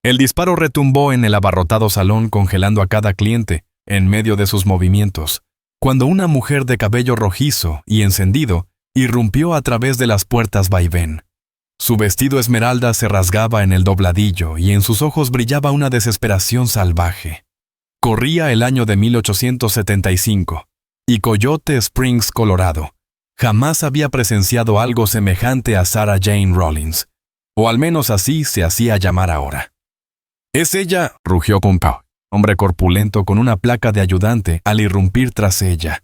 El disparo retumbó en el abarrotado salón, congelando a cada cliente en medio de sus movimientos, cuando una mujer de cabello rojizo y encendido irrumpió a través de las puertas vaivén. Su vestido esmeralda se rasgaba en el dobladillo y en sus ojos brillaba una desesperación salvaje. Corría el año de 1875, y Coyote Springs, Colorado, jamás había presenciado algo semejante a Sarah Jane Rollins, o al menos así se hacía llamar ahora. «¡Es ella!», rugió Pompeo, hombre corpulento con una placa de ayudante al irrumpir tras ella.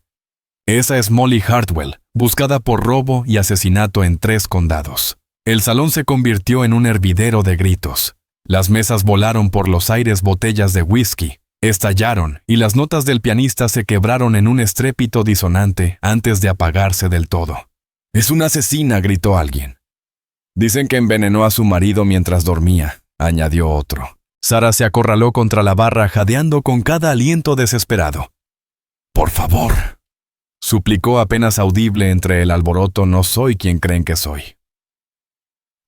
«Esa es Molly Hartwell, buscada por robo y asesinato en 3 condados». El salón se convirtió en un hervidero de gritos. Las mesas volaron por los aires, botellas de whisky estallaron y las notas del pianista se quebraron en un estrépito disonante antes de apagarse del todo. «¡Es una asesina!», gritó alguien. «Dicen que envenenó a su marido mientras dormía», añadió otro. Sarah se acorraló contra la barra, jadeando con cada aliento desesperado. «Por favor», suplicó apenas audible entre el alboroto. «No soy quien creen que soy».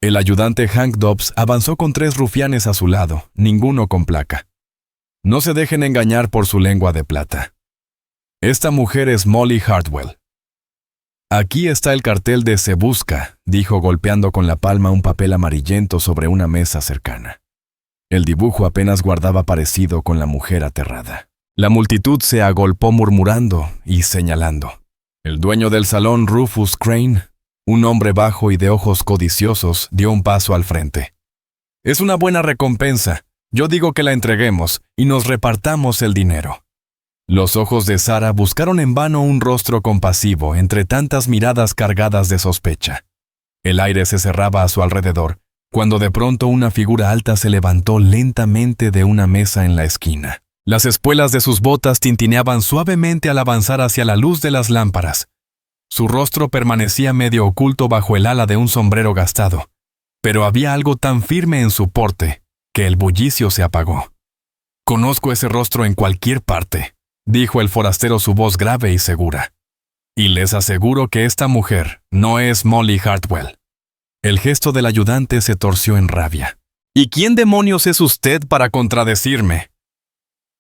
El ayudante Hank Dobbs avanzó con 3 rufianes a su lado, ninguno con placa. No se dejen engañar por su lengua de plata. Esta mujer es Molly Hartwell. «Aquí está el cartel de Se Busca», dijo golpeando con la palma un papel amarillento sobre una mesa cercana. El dibujo apenas guardaba parecido con la mujer aterrada. La multitud se agolpó murmurando y señalando. El dueño del salón, Rufus Crane, un hombre bajo y de ojos codiciosos, dio un paso al frente. «Es una buena recompensa. Yo digo que la entreguemos y nos repartamos el dinero». Los ojos de Sarah buscaron en vano un rostro compasivo entre tantas miradas cargadas de sospecha. El aire se cerraba a su alrededor, cuando de pronto una figura alta se levantó lentamente de una mesa en la esquina. Las espuelas de sus botas tintineaban suavemente al avanzar hacia la luz de las lámparas. Su rostro permanecía medio oculto bajo el ala de un sombrero gastado, pero había algo tan firme en su porte que el bullicio se apagó. «Conozco ese rostro en cualquier parte», dijo el forastero, su voz grave y segura. «Y les aseguro que esta mujer no es Molly Hartwell». El gesto del ayudante se torció en rabia. «¿Y quién demonios es usted para contradecirme?».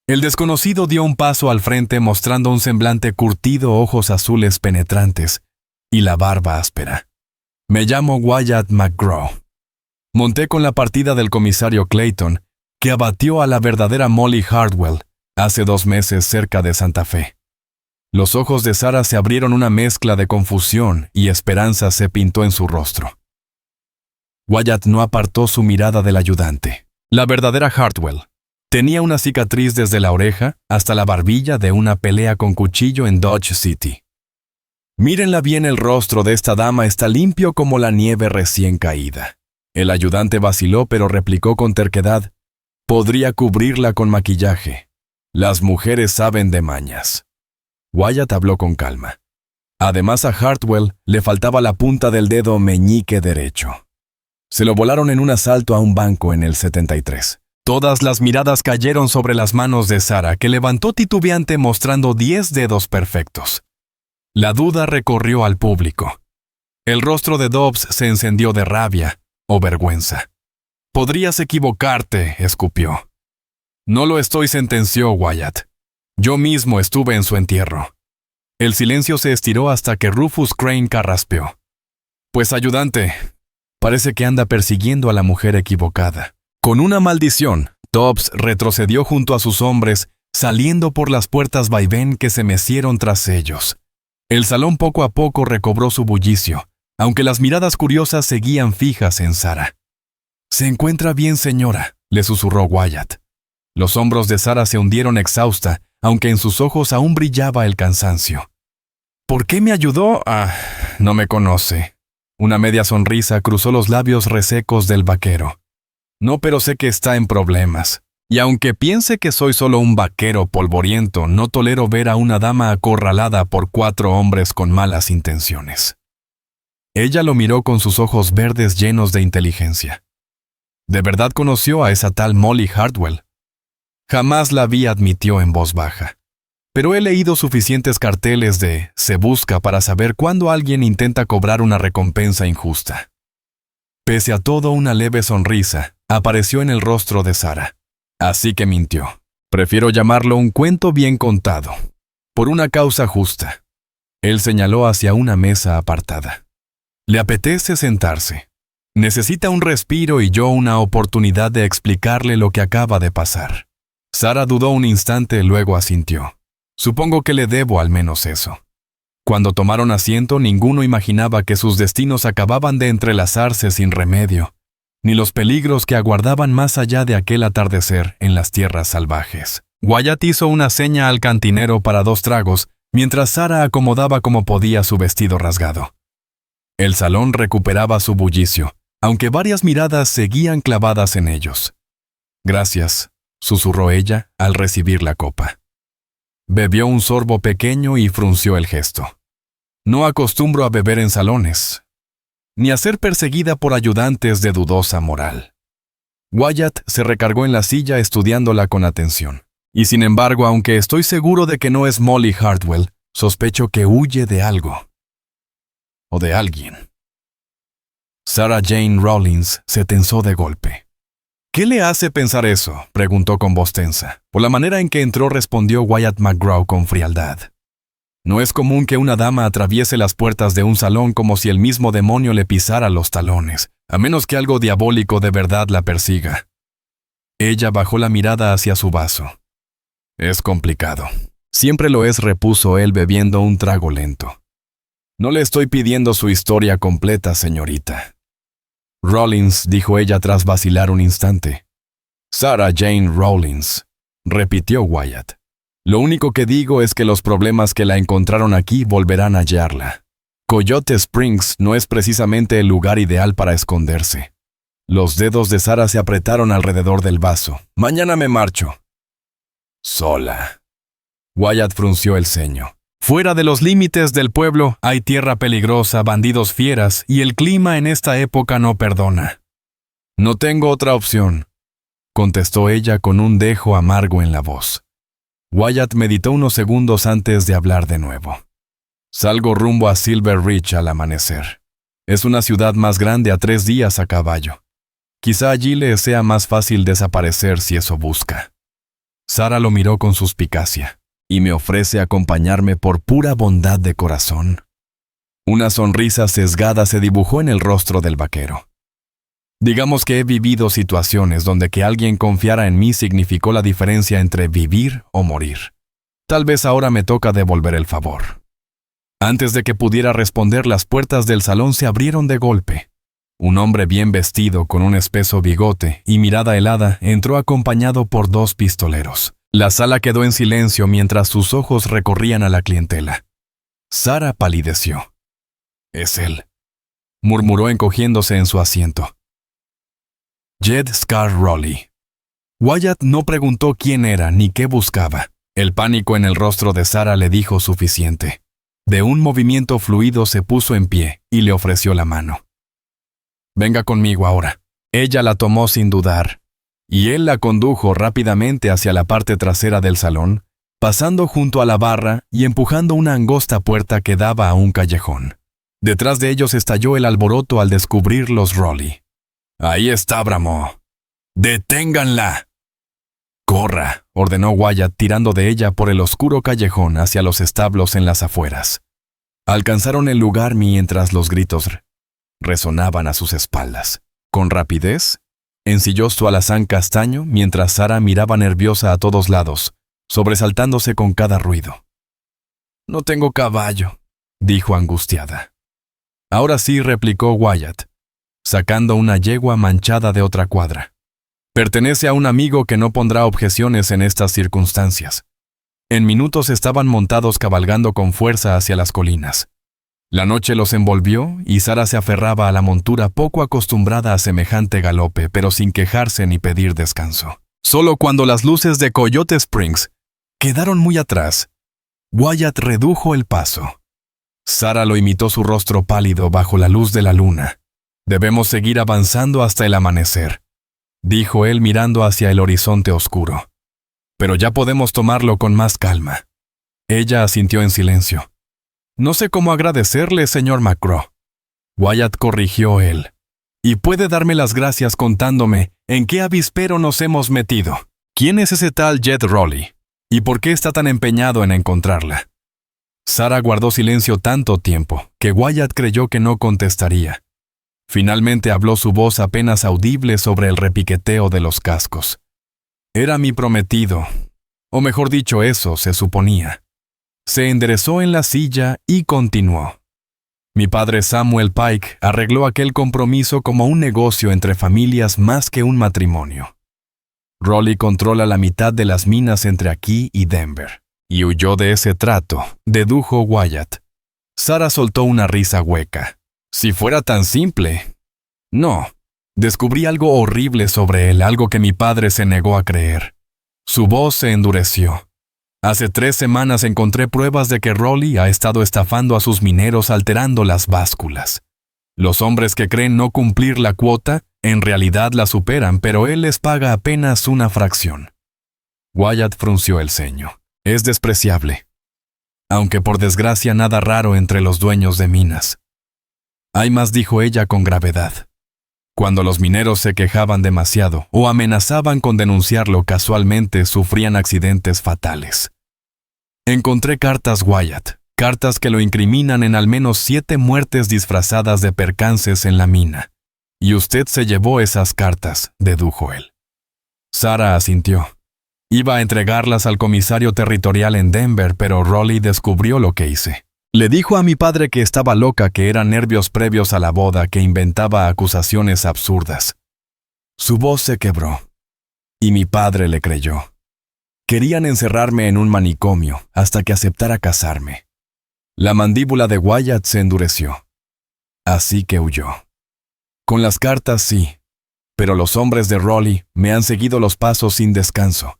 El desconocido dio un paso al frente, mostrando un semblante curtido, ojos azules penetrantes y la barba áspera. «Me llamo Wyatt McGraw. Monté con la partida del comisario Clayton, que abatió a la verdadera Molly Hartwell hace 2 meses cerca de Santa Fe». Los ojos de Sarah se abrieron, una mezcla de confusión y esperanza se pintó en su rostro. Wyatt no apartó su mirada del ayudante. La verdadera Hartwell tenía una cicatriz desde la oreja hasta la barbilla de una pelea con cuchillo en Dodge City. «Mírenla bien, el rostro de esta dama está limpio como la nieve recién caída». El ayudante vaciló, pero replicó con terquedad: «Podría cubrirla con maquillaje. Las mujeres saben de mañas». Wyatt habló con calma. Además, a Hartwell le faltaba la punta del dedo meñique derecho. Se lo volaron en un asalto a un banco en el 73. Todas las miradas cayeron sobre las manos de Sarah, que levantó titubeante mostrando 10 dedos perfectos. La duda recorrió al público. El rostro de Dobbs se encendió de rabia o vergüenza. «Podrías equivocarte», escupió. «No lo estoy», sentenció Wyatt. «Yo mismo estuve en su entierro». El silencio se estiró hasta que Rufus Crane carraspeó. «Pues, ayudante, parece que anda persiguiendo a la mujer equivocada». Con una maldición, Dobbs retrocedió junto a sus hombres, saliendo por las puertas vaivén que se mecieron tras ellos. El salón poco a poco recobró su bullicio, aunque las miradas curiosas seguían fijas en Sarah. «¿Se encuentra bien, señora?», le susurró Wyatt. Los hombros de Sarah se hundieron exhausta, aunque en sus ojos aún brillaba el cansancio. «¿Por qué me ayudó? No me conoce». Una media sonrisa cruzó los labios resecos del vaquero. «No, pero sé que está en problemas. Y aunque piense que soy solo un vaquero polvoriento, no tolero ver a una dama acorralada por 4 hombres con malas intenciones». Ella lo miró con sus ojos verdes llenos de inteligencia. ¿De verdad conoció a esa tal Molly Hartwell? «Jamás la vi», admitió en voz baja. «Pero he leído suficientes carteles de Se Busca para saber cuándo alguien intenta cobrar una recompensa injusta». Pese a todo, una leve sonrisa, apareció en el rostro de Sarah. Así que mintió. Prefiero llamarlo un cuento bien contado. Por una causa justa. Él señaló hacia una mesa apartada. Le apetece sentarse. Necesita un respiro y yo una oportunidad de explicarle lo que acaba de pasar. Sarah dudó un instante, luego asintió. Supongo que le debo al menos eso. Cuando tomaron asiento, ninguno imaginaba que sus destinos acababan de entrelazarse sin remedio, ni los peligros que aguardaban más allá de aquel atardecer en las tierras salvajes. Wyatt hizo una seña al cantinero para 2 tragos, mientras Sarah acomodaba como podía su vestido rasgado. El salón recuperaba su bullicio, aunque varias miradas seguían clavadas en ellos. «Gracias», susurró ella al recibir la copa. Bebió un sorbo pequeño y frunció el gesto. «No acostumbro a beber en salones, ni a ser perseguida por ayudantes de dudosa moral». Wyatt se recargó en la silla estudiándola con atención. «Y sin embargo, aunque estoy seguro de que no es Molly Hartwell, sospecho que huye de algo. O de alguien». Sarah Jane Rawlins se tensó de golpe. «¿Qué le hace pensar eso?», preguntó con voz tensa. Por la manera en que entró respondió Wyatt McGraw con frialdad. «No es común que una dama atraviese las puertas de un salón como si el mismo demonio le pisara los talones, a menos que algo diabólico de verdad la persiga». Ella bajó la mirada hacia su vaso. «Es complicado. Siempre lo es», repuso él bebiendo un trago lento. «No le estoy pidiendo su historia completa, señorita». «Rawlins», dijo ella tras vacilar un instante. «Sarah Jane Rawlins», repitió Wyatt. «Lo único que digo es que los problemas que la encontraron aquí volverán a hallarla. Coyote Springs no es precisamente el lugar ideal para esconderse». Los dedos de Sarah se apretaron alrededor del vaso. «Mañana me marcho». «Sola». Wyatt frunció el ceño. «Fuera de los límites del pueblo hay tierra peligrosa, bandidos fieras, y el clima en esta época no perdona». «No tengo otra opción», contestó ella con un dejo amargo en la voz. Wyatt meditó unos segundos antes de hablar de nuevo. «Salgo rumbo a Silver Ridge al amanecer. Es una ciudad más grande a 3 días a caballo. Quizá allí le sea más fácil desaparecer si eso busca». Sarah lo miró con suspicacia. «¿Y me ofrece acompañarme por pura bondad de corazón?». Una sonrisa sesgada se dibujó en el rostro del vaquero. «Digamos que he vivido situaciones donde que alguien confiara en mí significó la diferencia entre vivir o morir. Tal vez ahora me toca devolver el favor». Antes de que pudiera responder, las puertas del salón se abrieron de golpe. Un hombre bien vestido, con un espeso bigote y mirada helada, entró acompañado por 2 pistoleros. La sala quedó en silencio mientras sus ojos recorrían a la clientela. Sarah palideció. «Es él», murmuró encogiéndose en su asiento. «Jed Scar Rowley». Wyatt no preguntó quién era ni qué buscaba. El pánico en el rostro de Sarah le dijo suficiente. De un movimiento fluido se puso en pie y le ofreció la mano. «Venga conmigo ahora». Ella la tomó sin dudar, y él la condujo rápidamente hacia la parte trasera del salón, pasando junto a la barra y empujando una angosta puerta que daba a un callejón. Detrás de ellos estalló el alboroto al descubrir los Rowley. «Ahí está, bramó. ¡Deténganla!». «Corra», ordenó Wyatt tirando de ella por el oscuro callejón hacia los establos en las afueras. Alcanzaron el lugar mientras los gritos resonaban a sus espaldas. Con rapidez, ensilló su alazán castaño mientras Sarah miraba nerviosa a todos lados, sobresaltándose con cada ruido. «No tengo caballo», dijo angustiada. «Ahora sí», replicó Wyatt, sacando una yegua manchada de otra cuadra. «Pertenece a un amigo que no pondrá objeciones en estas circunstancias». En minutos estaban montados cabalgando con fuerza hacia las colinas. La noche los envolvió y Sarah se aferraba a la montura poco acostumbrada a semejante galope, pero sin quejarse ni pedir descanso. Solo cuando las luces de Coyote Springs quedaron muy atrás, Wyatt redujo el paso. Sarah lo imitó, su rostro pálido bajo la luz de la luna. «Debemos seguir avanzando hasta el amanecer», dijo él mirando hacia el horizonte oscuro. «Pero ya podemos tomarlo con más calma». Ella asintió en silencio. «No sé cómo agradecerle, señor McGraw». Wyatt corrigió él. Y puede darme las gracias contándome en qué avispero nos hemos metido. ¿Quién es ese tal Jed Raleigh? ¿Y por qué está tan empeñado en encontrarla? Sarah guardó silencio tanto tiempo que Wyatt creyó que no contestaría. Finalmente habló su voz apenas audible sobre el repiqueteo de los cascos. Era mi prometido, o mejor dicho, eso se suponía. Se enderezó en la silla y continuó. Mi padre Samuel Pike arregló aquel compromiso como un negocio entre familias más que un matrimonio. Raleigh controla la mitad de las minas entre aquí y Denver, y huyó de ese trato, dedujo Wyatt. Sarah soltó una risa hueca. Si fuera tan simple. No, descubrí algo horrible sobre él, algo que mi padre se negó a creer. Su voz se endureció. Hace 3 semanas encontré pruebas de que Raleigh ha estado estafando a sus mineros alterando las básculas. Los hombres que creen no cumplir la cuota, en realidad la superan, pero él les paga apenas una fracción. Wyatt frunció el ceño. Es despreciable. Aunque por desgracia nada raro entre los dueños de minas. Hay más, dijo ella con gravedad. Cuando los mineros se quejaban demasiado o amenazaban con denunciarlo, casualmente sufrían accidentes fatales. Encontré cartas Wyatt, cartas que lo incriminan en al menos 7 muertes disfrazadas de percances en la mina. Y usted se llevó esas cartas, dedujo él. Sarah asintió. Iba a entregarlas al comisario territorial en Denver, pero Raleigh descubrió lo que hice. Le dijo a mi padre que estaba loca, que eran nervios previos a la boda, que inventaba acusaciones absurdas. Su voz se quebró. Y mi padre le creyó. Querían encerrarme en un manicomio hasta que aceptara casarme. La mandíbula de Wyatt se endureció. Así que huyó. Con las cartas sí, pero los hombres de Raleigh me han seguido los pasos sin descanso.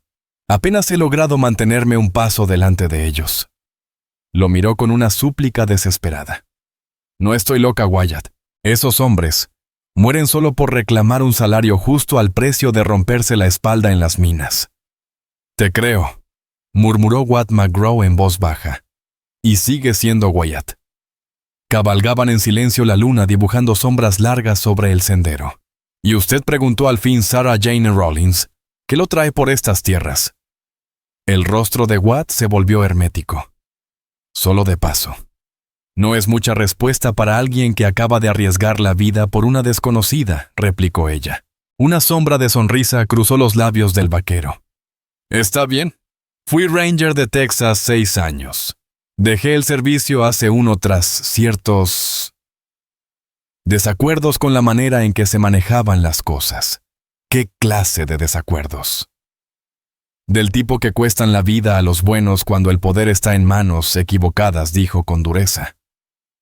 Apenas he logrado mantenerme un paso delante de ellos. Lo miró con una súplica desesperada. No estoy loca, Wyatt. Esos hombres mueren solo por reclamar un salario justo al precio de romperse la espalda en las minas. Te creo, murmuró Watt McGraw en voz baja. Y sigue siendo Wyatt. Cabalgaban en silencio la luna dibujando sombras largas sobre el sendero. Y usted preguntó al fin Sarah Jane Rawlins, ¿qué lo trae por estas tierras? El rostro de Watt se volvió hermético. Solo de paso. No es mucha respuesta para alguien que acaba de arriesgar la vida por una desconocida, replicó ella. Una sombra de sonrisa cruzó los labios del vaquero. Está bien. Fui Ranger de Texas 6 años. Dejé el servicio hace uno tras ciertos desacuerdos con la manera en que se manejaban las cosas. ¿Qué clase de desacuerdos? Del tipo que cuestan la vida a los buenos cuando el poder está en manos equivocadas, dijo con dureza.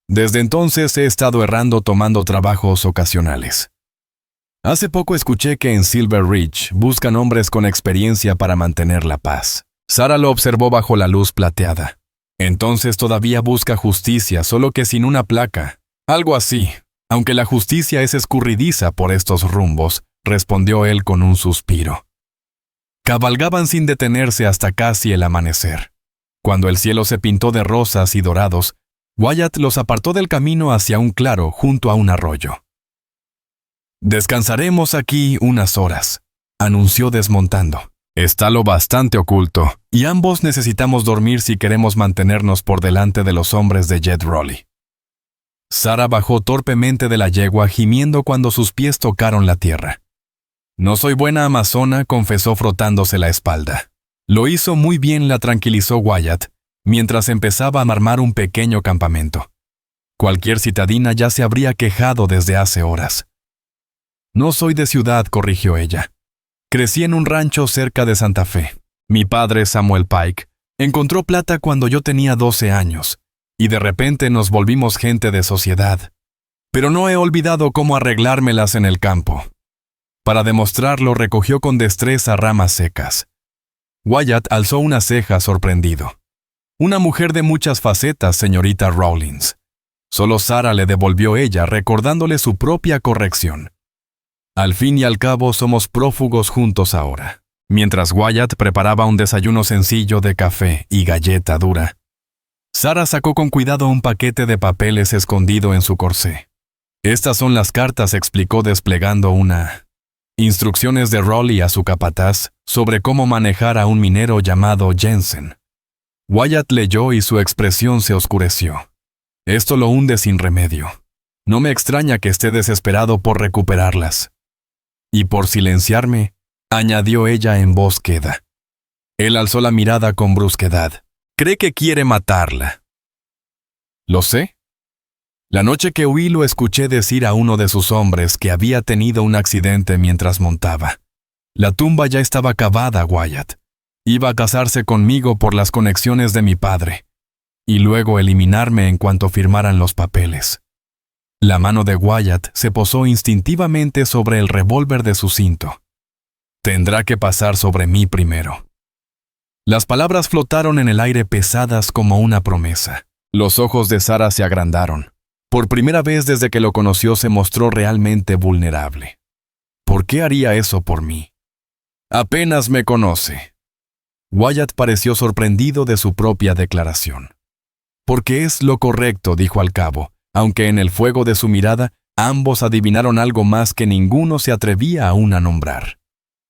Desde entonces he estado errando tomando trabajos ocasionales. Hace poco escuché que en Silver Ridge buscan hombres con experiencia para mantener la paz. Sarah lo observó bajo la luz plateada. Entonces todavía busca justicia, solo que sin una placa. Algo así. Aunque la justicia es escurridiza por estos rumbos, respondió él con un suspiro. Cabalgaban sin detenerse hasta casi el amanecer. Cuando el cielo se pintó de rosas y dorados, Wyatt los apartó del camino hacia un claro junto a un arroyo. Descansaremos aquí unas horas, anunció desmontando. Está lo bastante oculto, y ambos necesitamos dormir si queremos mantenernos por delante de los hombres de Jed Raleigh. Sarah bajó torpemente de la yegua gimiendo cuando sus pies tocaron la tierra. No soy buena amazona, confesó frotándose la espalda. Lo hizo muy bien, la tranquilizó Wyatt, mientras empezaba a armar un pequeño campamento. Cualquier citadina ya se habría quejado desde hace horas. No soy de ciudad, corrigió ella. Crecí en un rancho cerca de Santa Fe. Mi padre, Samuel Pike, encontró plata cuando yo tenía 12 años, y de repente nos volvimos gente de sociedad. Pero no he olvidado cómo arreglármelas en el campo. Para demostrarlo, recogió con destreza ramas secas. Wyatt alzó una ceja sorprendido. Una mujer de muchas facetas, señorita Rawlins. Solo Sarah le devolvió ella, recordándole su propia corrección. Al fin y al cabo, somos prófugos juntos ahora. Mientras Wyatt preparaba un desayuno sencillo de café y galleta dura, Sarah sacó con cuidado un paquete de papeles escondido en su corsé. Estas son las cartas, explicó desplegando una. Instrucciones de Rowley a su capataz sobre cómo manejar a un minero llamado Jensen. Wyatt leyó y su expresión se oscureció. Esto lo hunde sin remedio. No me extraña que esté desesperado por recuperarlas. Y por silenciarme, añadió ella en voz queda. Él alzó la mirada con brusquedad. Cree que quiere matarla. ¿Lo sé? La noche que huí lo escuché decir a uno de sus hombres que había tenido un accidente mientras montaba. La tumba ya estaba cavada, Wyatt. Iba a casarse conmigo por las conexiones de mi padre, y luego eliminarme en cuanto firmaran los papeles. La mano de Wyatt se posó instintivamente sobre el revólver de su cinto. Tendrá que pasar sobre mí primero. Las palabras flotaron en el aire pesadas como una promesa. Los ojos de Sara se agrandaron. Por primera vez desde que lo conoció se mostró realmente vulnerable. ¿Por qué haría eso por mí? Apenas me conoce. Wyatt pareció sorprendido de su propia declaración. Porque es lo correcto, dijo al cabo, aunque en el fuego de su mirada ambos adivinaron algo más que ninguno se atrevía aún a nombrar.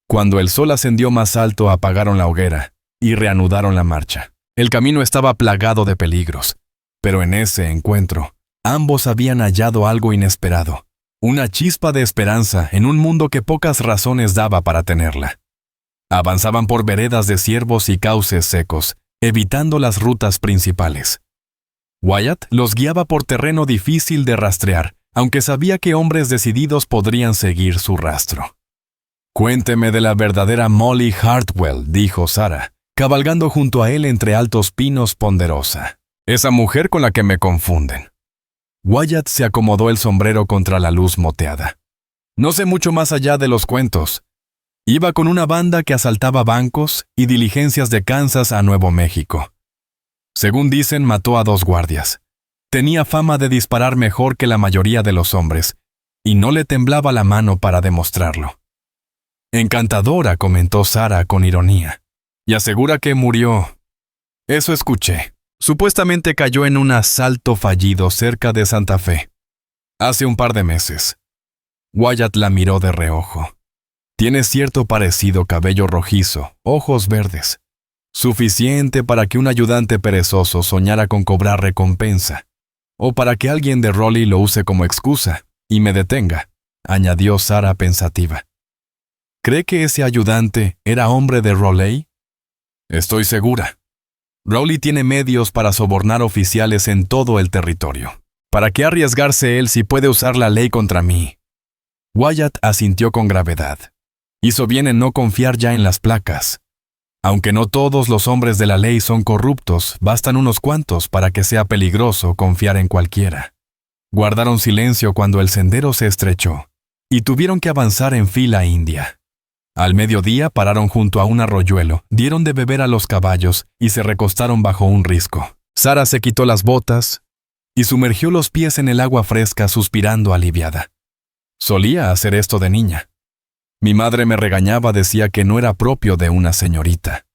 Cuando el sol ascendió más alto, apagaron la hoguera y reanudaron la marcha. El camino estaba plagado de peligros, pero en ese encuentro, ambos habían hallado algo inesperado, una chispa de esperanza en un mundo que pocas razones daba para tenerla. Avanzaban por veredas de ciervos y cauces secos, evitando las rutas principales. Wyatt los guiaba por terreno difícil de rastrear, aunque sabía que hombres decididos podrían seguir su rastro. «Cuénteme de la verdadera Molly Hartwell», dijo Sara, cabalgando junto a él entre altos pinos ponderosa. «Esa mujer con la que me confunden». Wyatt se acomodó el sombrero contra la luz moteada. «No sé mucho más allá de los cuentos. Iba con una banda que asaltaba bancos y diligencias de Kansas a Nuevo México. Según dicen, mató a 2 guardias. Tenía fama de disparar mejor que la mayoría de los hombres, y no le temblaba la mano para demostrarlo». «Encantadora», comentó Sara con ironía. «Y asegura que murió». «Eso escuché. Supuestamente cayó en un asalto fallido cerca de Santa Fe. Hace un par de meses». Wyatt la miró de reojo. «Tiene cierto parecido, cabello rojizo, ojos verdes. Suficiente para que un ayudante perezoso soñara con cobrar recompensa. O para que alguien de Rowley lo use como excusa y me detenga», añadió Sara pensativa. «¿Cree que ese ayudante era hombre de Rowley?» «Estoy segura. Rowley tiene medios para sobornar oficiales en todo el territorio. ¿Para qué arriesgarse él si puede usar la ley contra mí?» Wyatt asintió con gravedad. Hizo bien en no confiar ya en las placas. Aunque no todos los hombres de la ley son corruptos, bastan unos cuantos para que sea peligroso confiar en cualquiera. Guardaron silencio cuando el sendero se estrechó, y tuvieron que avanzar en fila india. Al mediodía pararon junto a un arroyuelo, dieron de beber a los caballos y se recostaron bajo un risco. Sara se quitó las botas y sumergió los pies en el agua fresca, suspirando aliviada. Solía hacer esto de niña. Mi madre me regañaba, decía que no era propio de una señorita.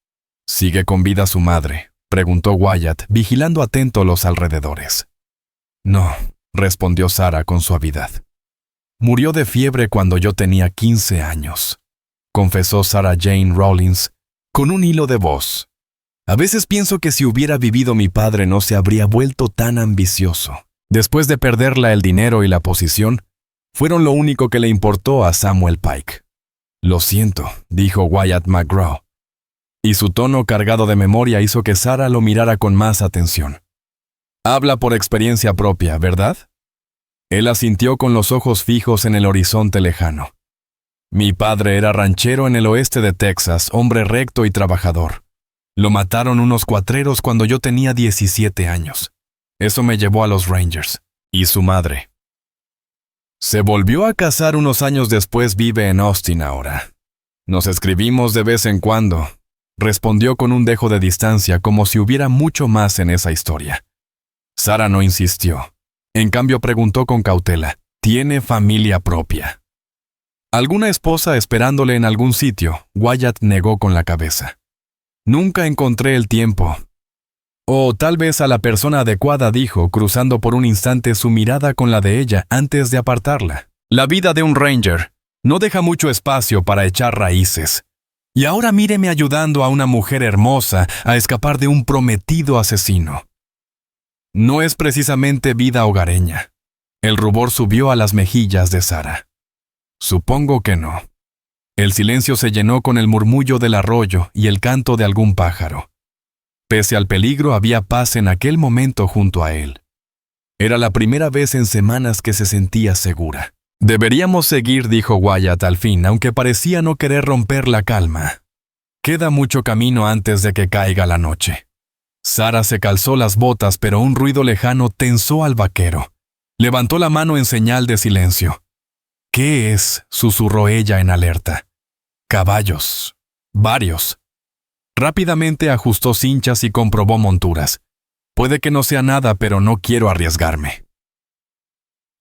«¿Sigue con vida su madre?», preguntó Wyatt, vigilando atento los alrededores. «No», respondió Sara con suavidad. «Murió de fiebre cuando yo tenía 15 años», confesó Sarah Jane Rawlins, con un hilo de voz. «A veces pienso que si hubiera vivido mi padre no se habría vuelto tan ambicioso. Después de perderla, el dinero y la posición fueron lo único que le importó a Samuel Pike». «Lo siento», dijo Wyatt McGraw, y su tono cargado de memoria hizo que Sara lo mirara con más atención. «Habla por experiencia propia, ¿verdad?». Él asintió con los ojos fijos en el horizonte lejano. «Mi padre era ranchero en el oeste de Texas, hombre recto y trabajador. Lo mataron unos cuatreros cuando yo tenía 17 años. Eso me llevó a los Rangers. Y su madre. Se volvió a casar unos años después, vive en Austin ahora. Nos escribimos de vez en cuando», respondió con un dejo de distancia, como si hubiera mucho más en esa historia. Sara no insistió. En cambio preguntó con cautela, «¿Tiene familia propia?». «¿Alguna esposa esperándole en algún sitio?». Wyatt negó con la cabeza. «Nunca encontré el tiempo». O tal vez a la persona adecuada, dijo, cruzando por un instante su mirada con la de ella antes de apartarla. La vida de un ranger no deja mucho espacio para echar raíces. Y ahora míreme ayudando a una mujer hermosa a escapar de un prometido asesino. No es precisamente vida hogareña. El rubor subió a las mejillas de Sarah. Supongo que no. El silencio se llenó con el murmullo del arroyo y el canto de algún pájaro. Pese al peligro, había paz en aquel momento junto a él. Era la primera vez en semanas que se sentía segura. Deberíamos seguir, dijo Wyatt al fin, aunque parecía no querer romper la calma. Queda mucho camino antes de que caiga la noche. Sarah se calzó las botas, pero un ruido lejano tensó al vaquero. Levantó la mano en señal de silencio. ¿Qué es?, susurró ella en alerta. Caballos. Varios. Rápidamente ajustó cinchas y comprobó monturas. Puede que no sea nada, pero no quiero arriesgarme.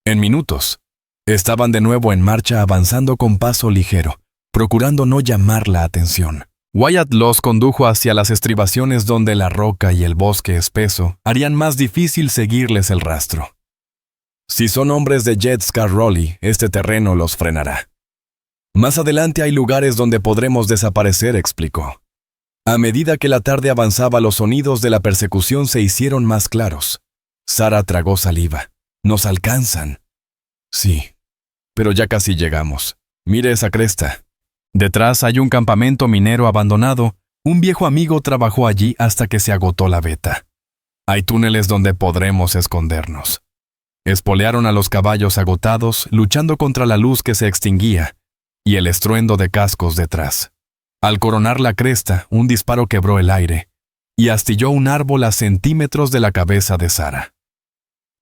En minutos, estaban de nuevo en marcha, avanzando con paso ligero, procurando no llamar la atención. Wyatt los condujo hacia las estribaciones donde la roca y el bosque espeso harían más difícil seguirles el rastro. Si son hombres de Jed Scarrolli, este terreno los frenará. Más adelante hay lugares donde podremos desaparecer, explicó. A medida que la tarde avanzaba, los sonidos de la persecución se hicieron más claros. Sarah tragó saliva. «Nos alcanzan». «Sí, pero ya casi llegamos. Mire esa cresta». Detrás hay un campamento minero abandonado. Un viejo amigo trabajó allí hasta que se agotó la veta. Hay túneles donde podremos escondernos. Espolearon a los caballos agotados, luchando contra la luz que se extinguía, y el estruendo de cascos detrás. Al coronar la cresta, un disparo quebró el aire, y astilló un árbol a centímetros de la cabeza de Sarah.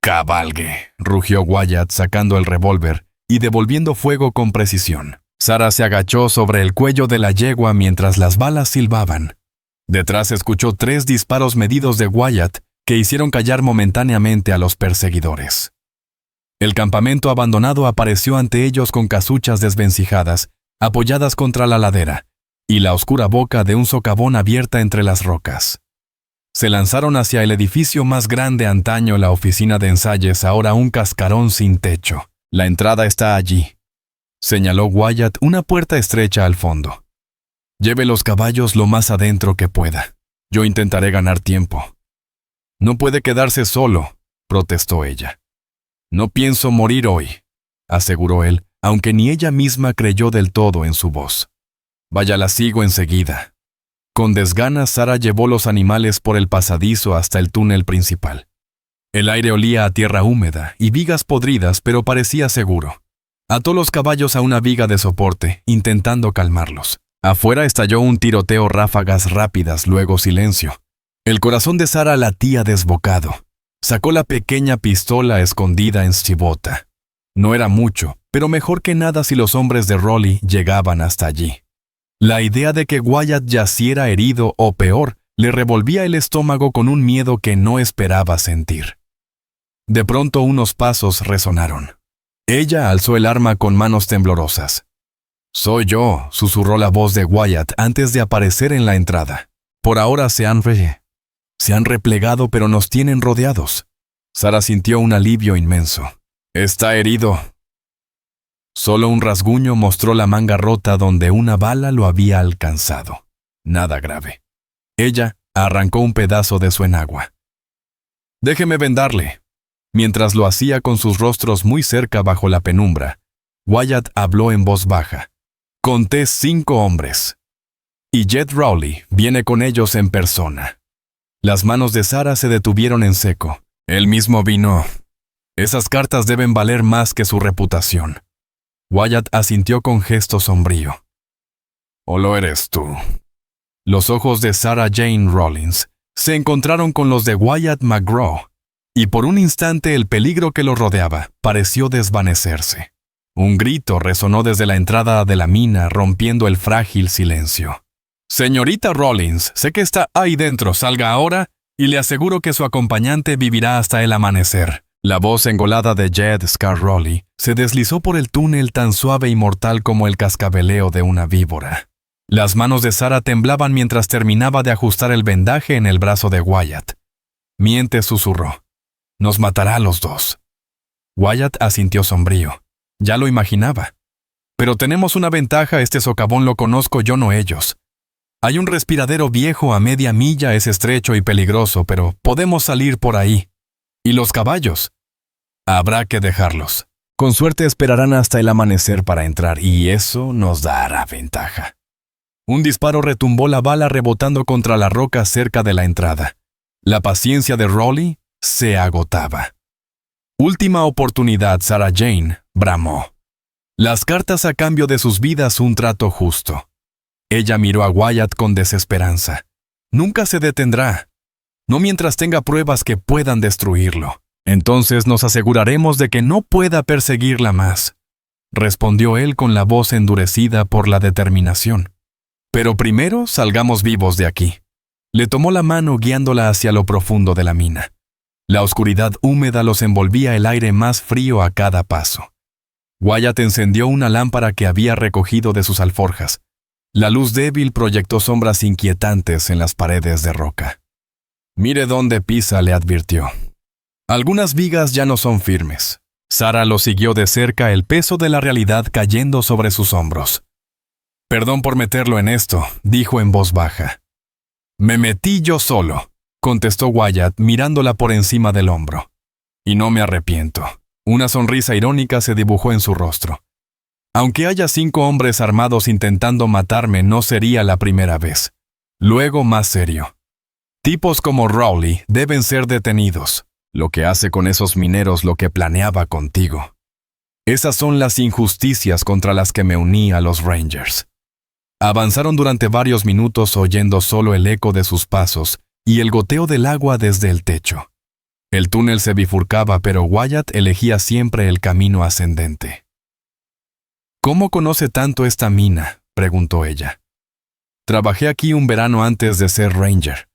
«¡Cabalgue!», rugió Wyatt sacando el revólver y devolviendo fuego con precisión. Sarah se agachó sobre el cuello de la yegua mientras las balas silbaban. Detrás escuchó 3 disparos medidos de Wyatt que hicieron callar momentáneamente a los perseguidores. El campamento abandonado apareció ante ellos con casuchas desvencijadas, apoyadas contra la ladera, y la oscura boca de un socavón abierta entre las rocas. Se lanzaron hacia el edificio más grande, antaño la oficina de ensayos, ahora un cascarón sin techo. «La entrada está allí», señaló Wyatt, una puerta estrecha al fondo. «Lleve los caballos lo más adentro que pueda. Yo intentaré ganar tiempo». «No puede quedarse solo», protestó ella. «No pienso morir hoy», aseguró él, aunque ni ella misma creyó del todo en su voz. «Vaya, la sigo enseguida». Con desgana, Sarah llevó los animales por el pasadizo hasta el túnel principal. El aire olía a tierra húmeda y vigas podridas, pero parecía seguro. Ató los caballos a una viga de soporte, intentando calmarlos. Afuera estalló un tiroteo, ráfagas rápidas, luego silencio. El corazón de Sarah latía desbocado. Sacó la pequeña pistola escondida en su bota. No era mucho, pero mejor que nada si los hombres de Rolly llegaban hasta allí. La idea de que Wyatt yaciera herido o peor le revolvía el estómago con un miedo que no esperaba sentir. De pronto unos pasos resonaron. Ella alzó el arma con manos temblorosas. «Soy yo», susurró la voz de Wyatt antes de aparecer en la entrada. «Por ahora se han replegado, pero nos tienen rodeados». Sarah sintió un alivio inmenso. «¿Está herido?» Solo un rasguño mostró la manga rota donde una bala lo había alcanzado. Nada grave. Ella arrancó un pedazo de su enagua. «Déjeme vendarle». Mientras lo hacía con sus rostros muy cerca bajo la penumbra, Wyatt habló en voz baja. «Conté 5 hombres. Y Jed Rowley viene con ellos en persona». Las manos de Sarah se detuvieron en seco. Él mismo vino. Esas cartas deben valer más que su reputación. Wyatt asintió con gesto sombrío. «¿O lo eres tú?» Los ojos de Sarah Jane Rollins se encontraron con los de Wyatt McGraw, y por un instante el peligro que lo rodeaba pareció desvanecerse. Un grito resonó desde la entrada de la mina, rompiendo el frágil silencio. «Señorita Rollins, sé que está ahí dentro, salga ahora y le aseguro que su acompañante vivirá hasta el amanecer». La voz engolada de Jed Scarrolli se deslizó por el túnel tan suave y mortal como el cascabeleo de una víbora. Las manos de Sarah temblaban mientras terminaba de ajustar el vendaje en el brazo de Wyatt. Miente, susurró. Nos matará a los dos. Wyatt asintió sombrío. Ya lo imaginaba. Pero tenemos una ventaja, este socavón lo conozco yo, no ellos. Hay un respiradero viejo a media milla, es estrecho y peligroso, pero podemos salir por ahí. ¿Y los caballos? Habrá que dejarlos. Con suerte esperarán hasta el amanecer para entrar, y eso nos dará ventaja. Un disparo retumbó la bala rebotando contra la roca cerca de la entrada. La paciencia de Rowley se agotaba. Última oportunidad, Sarah Jane, bramó. Las cartas a cambio de sus vidas, un trato justo. Ella miró a Wyatt con desesperanza. Nunca se detendrá. No mientras tenga pruebas que puedan destruirlo. Entonces nos aseguraremos de que no pueda perseguirla más, respondió él con la voz endurecida por la determinación. Pero primero salgamos vivos de aquí. Le tomó la mano guiándola hacia lo profundo de la mina. La oscuridad húmeda los envolvía, el aire más frío a cada paso. Wyatt encendió una lámpara que había recogido de sus alforjas. La luz débil proyectó sombras inquietantes en las paredes de roca. Mire dónde pisa, le advirtió. Algunas vigas ya no son firmes. Sarah lo siguió de cerca, el peso de la realidad cayendo sobre sus hombros. Perdón por meterlo en esto, dijo en voz baja. Me metí yo solo, contestó Wyatt mirándola por encima del hombro. Y no me arrepiento. Una sonrisa irónica se dibujó en su rostro. Aunque haya 5 hombres armados intentando matarme, no sería la primera vez. Luego más serio. Tipos como Rowley deben ser detenidos. Lo que hace con esos mineros lo que planeaba contigo. Esas son las injusticias contra las que me uní a los Rangers. Avanzaron durante varios minutos oyendo solo el eco de sus pasos y el goteo del agua desde el techo. El túnel se bifurcaba, pero Wyatt elegía siempre el camino ascendente. ¿Cómo conoce tanto esta mina?, preguntó ella. Trabajé aquí un verano antes de ser Ranger.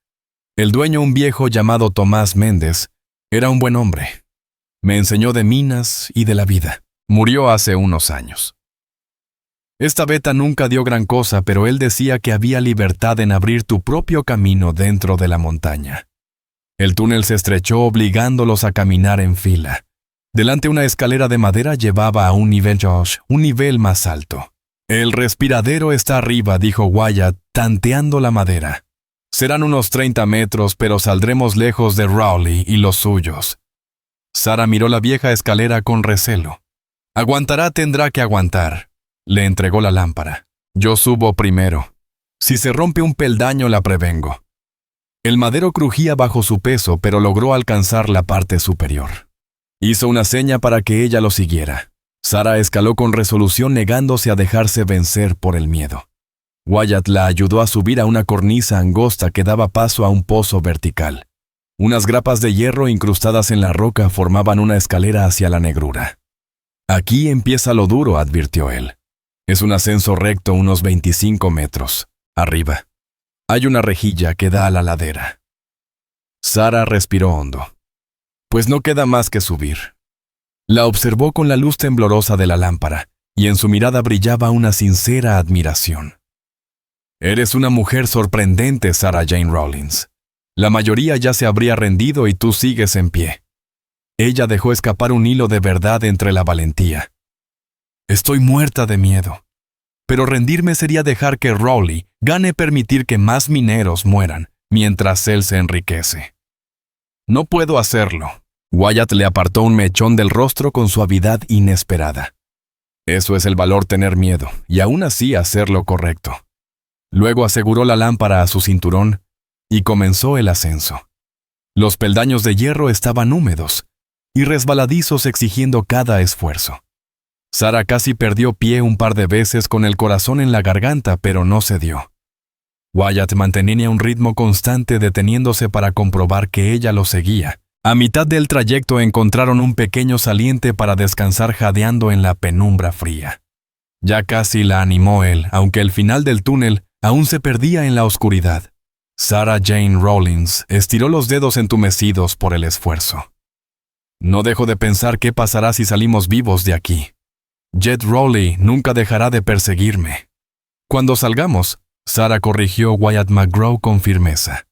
El dueño, un viejo llamado Tomás Méndez, era un buen hombre. Me enseñó de minas y de la vida. Murió hace unos años. Esta beta nunca dio gran cosa, pero él decía que había libertad en abrir tu propio camino dentro de la montaña. El túnel se estrechó obligándolos a caminar en fila. Delante una escalera de madera llevaba a un nivel más alto. El respiradero está arriba, dijo Wyatt, tanteando la madera. Serán unos 30 metros, pero saldremos lejos de Rowley y los suyos. Sarah miró la vieja escalera con recelo. Aguantará, tendrá que aguantar. Le entregó la lámpara. Yo subo primero. Si se rompe un peldaño, la prevengo. El madero crujía bajo su peso, pero logró alcanzar la parte superior. Hizo una seña para que ella lo siguiera. Sarah escaló con resolución, negándose a dejarse vencer por el miedo. Wyatt la ayudó a subir a una cornisa angosta que daba paso a un pozo vertical. Unas grapas de hierro incrustadas en la roca formaban una escalera hacia la negrura. Aquí empieza lo duro, advirtió él. Es un ascenso recto unos 25 metros. Arriba. Hay una rejilla que da a la ladera. Sarah respiró hondo. Pues no queda más que subir. La observó con la luz temblorosa de la lámpara, y en su mirada brillaba una sincera admiración. Eres una mujer sorprendente, Sarah Jane Rawlins. La mayoría ya se habría rendido y tú sigues en pie. Ella dejó escapar un hilo de verdad entre la valentía. Estoy muerta de miedo. Pero rendirme sería dejar que Rowley gane, permitir que más mineros mueran, mientras él se enriquece. No puedo hacerlo. Wyatt le apartó un mechón del rostro con suavidad inesperada. Eso es el valor, tener miedo, y aún así hacer lo correcto. Luego aseguró la lámpara a su cinturón y comenzó el ascenso. Los peldaños de hierro estaban húmedos y resbaladizos, exigiendo cada esfuerzo. Sarah casi perdió pie un par de veces con el corazón en la garganta, pero no cedió. Wyatt mantenía un ritmo constante, deteniéndose para comprobar que ella lo seguía. A mitad del trayecto encontraron un pequeño saliente para descansar, jadeando en la penumbra fría. Ya casi la animó él, aunque el final del túnel aún se perdía en la oscuridad. Sarah Jane Rawlins estiró los dedos entumecidos por el esfuerzo. No dejo de pensar qué pasará si salimos vivos de aquí. Jed Rowley nunca dejará de perseguirme. Cuando salgamos, Sarah corrigió Wyatt McGraw con firmeza.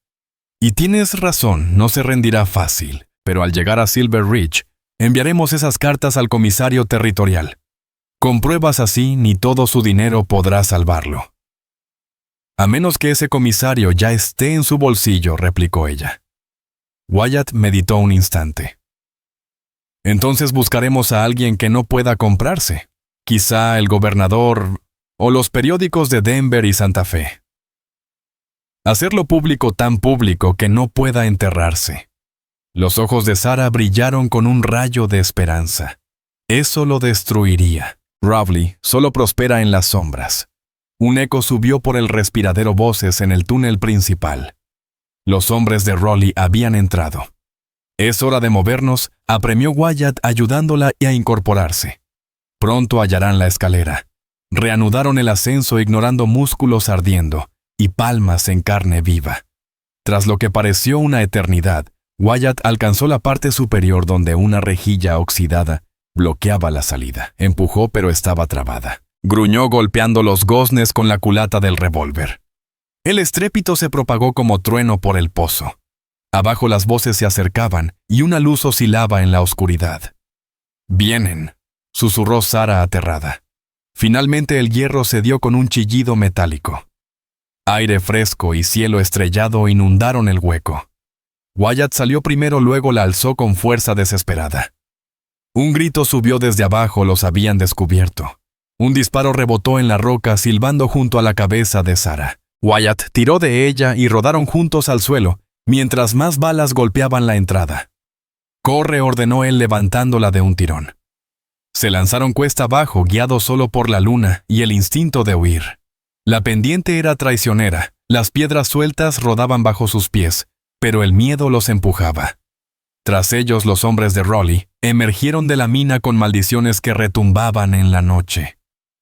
Y tienes razón, no se rendirá fácil, pero al llegar a Silver Ridge, enviaremos esas cartas al comisario territorial. Con pruebas así, ni todo su dinero podrá salvarlo. A menos que ese comisario ya esté en su bolsillo, replicó ella. Wyatt meditó un instante. Entonces buscaremos a alguien que no pueda comprarse. Quizá el gobernador o los periódicos de Denver y Santa Fe. Hacerlo público tan público que no pueda enterrarse. Los ojos de Sarah brillaron con un rayo de esperanza. Eso lo destruiría. Rowley solo prospera en las sombras. Un eco subió por el respiradero voces en el túnel principal. Los hombres de Rowley habían entrado. Es hora de movernos, apremió Wyatt ayudándola a incorporarse. Pronto hallarán la escalera. Reanudaron el ascenso ignorando músculos ardiendo y palmas en carne viva. Tras lo que pareció una eternidad, Wyatt alcanzó la parte superior donde una rejilla oxidada bloqueaba la salida. Empujó, pero estaba trabada. Gruñó golpeando los goznes con la culata del revólver. El estrépito se propagó como trueno por el pozo. Abajo las voces se acercaban y una luz oscilaba en la oscuridad. «Vienen», susurró Sarah aterrada. Finalmente el hierro cedió con un chillido metálico. Aire fresco y cielo estrellado inundaron el hueco. Wyatt salió primero, luego la alzó con fuerza desesperada. Un grito subió desde abajo, los habían descubierto. Un disparo rebotó en la roca silbando junto a la cabeza de Sarah. Wyatt tiró de ella y rodaron juntos al suelo, mientras más balas golpeaban la entrada. «Corre», ordenó él levantándola de un tirón. Se lanzaron cuesta abajo, guiados solo por la luna y el instinto de huir. La pendiente era traicionera, las piedras sueltas rodaban bajo sus pies, pero el miedo los empujaba. Tras ellos los hombres de Rowley emergieron de la mina con maldiciones que retumbaban en la noche.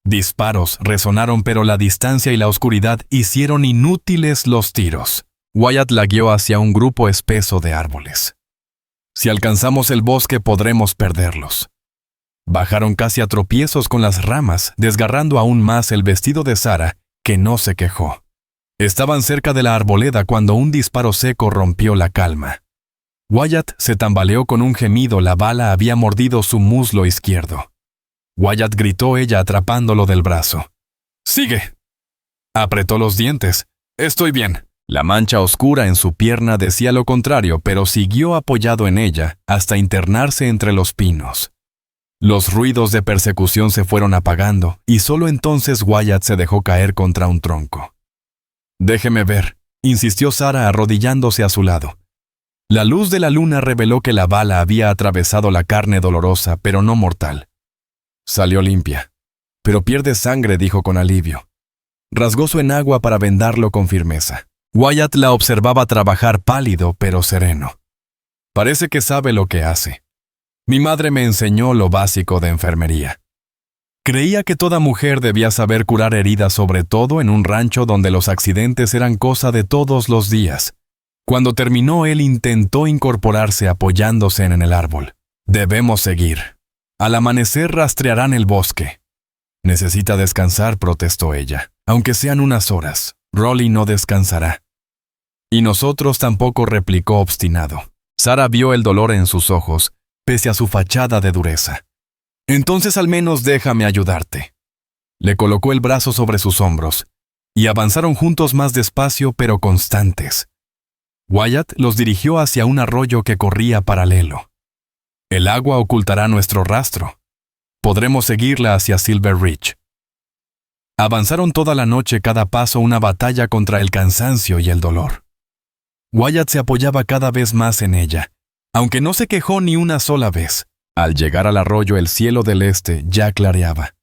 Disparos resonaron, pero la distancia y la oscuridad hicieron inútiles los tiros. Wyatt la guió hacia un grupo espeso de árboles. «Si alcanzamos el bosque podremos perderlos». Bajaron casi a tropiezos con las ramas, desgarrando aún más el vestido de Sarah, que no se quejó. Estaban cerca de la arboleda cuando un disparo seco rompió la calma. Wyatt se tambaleó con un gemido, la bala había mordido su muslo izquierdo. Wyatt gritó, ella atrapándolo del brazo. «¡Sigue!». Apretó los dientes. «Estoy bien». La mancha oscura en su pierna decía lo contrario, pero siguió apoyado en ella hasta internarse entre los pinos. Los ruidos de persecución se fueron apagando y solo entonces Wyatt se dejó caer contra un tronco. «Déjeme ver», insistió Sarah arrodillándose a su lado. La luz de la luna reveló que la bala había atravesado la carne dolorosa, pero no mortal. Salió limpia. «Pero pierde sangre», dijo con alivio. Rasgó su enagua para vendarlo con firmeza. Wyatt la observaba trabajar pálido pero sereno. «Parece que sabe lo que hace. Mi madre me enseñó lo básico de enfermería». Creía que toda mujer debía saber curar heridas, sobre todo en un rancho donde los accidentes eran cosa de todos los días. Cuando terminó, él intentó incorporarse apoyándose en el árbol. «Debemos seguir. Al amanecer rastrearán el bosque». «Necesita descansar», protestó ella. «Aunque sean unas horas, Rowley no descansará». «Y nosotros tampoco», replicó obstinado. Sarah vio el dolor en sus ojos, pese a su fachada de dureza. «Entonces al menos déjame ayudarte». Le colocó el brazo sobre sus hombros, y avanzaron juntos más despacio pero constantes. Wyatt los dirigió hacia un arroyo que corría paralelo. «El agua ocultará nuestro rastro. Podremos seguirla hacia Silver Ridge». Avanzaron toda la noche, cada paso una batalla contra el cansancio y el dolor. Wyatt se apoyaba cada vez más en ella, aunque no se quejó ni una sola vez. Al llegar al arroyo, el cielo del este ya clareaba.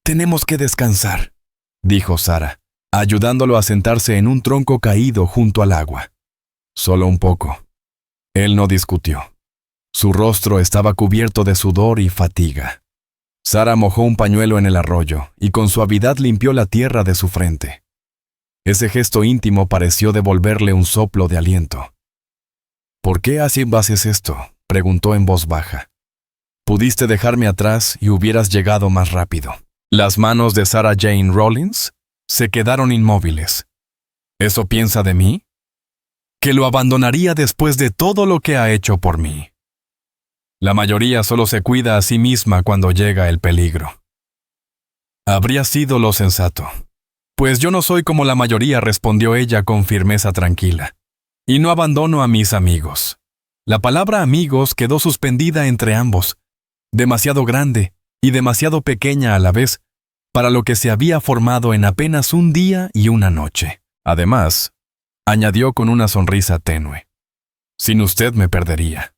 «Tenemos que descansar», dijo Sarah, ayudándolo a sentarse en un tronco caído junto al agua. «Solo un poco». Él no discutió. Su rostro estaba cubierto de sudor y fatiga. Sarah mojó un pañuelo en el arroyo y con suavidad limpió la tierra de su frente. Ese gesto íntimo pareció devolverle un soplo de aliento. «¿Por qué haces esto?», preguntó en voz baja. «Pudiste dejarme atrás y hubieras llegado más rápido». Las manos de Sarah Jane Rollins se quedaron inmóviles. «¿Eso piensa de mí?». que lo abandonaría después de todo lo que ha hecho por mí. La mayoría solo se cuida a sí misma cuando llega el peligro. Habría sido lo sensato. Pues yo no soy como la mayoría, respondió ella con firmeza tranquila. Y no abandono a mis amigos. La palabra amigos quedó suspendida entre ambos, demasiado grande y demasiado pequeña a la vez, para lo que se había formado en apenas un día y una noche. Además, añadió con una sonrisa tenue, sin usted me perdería.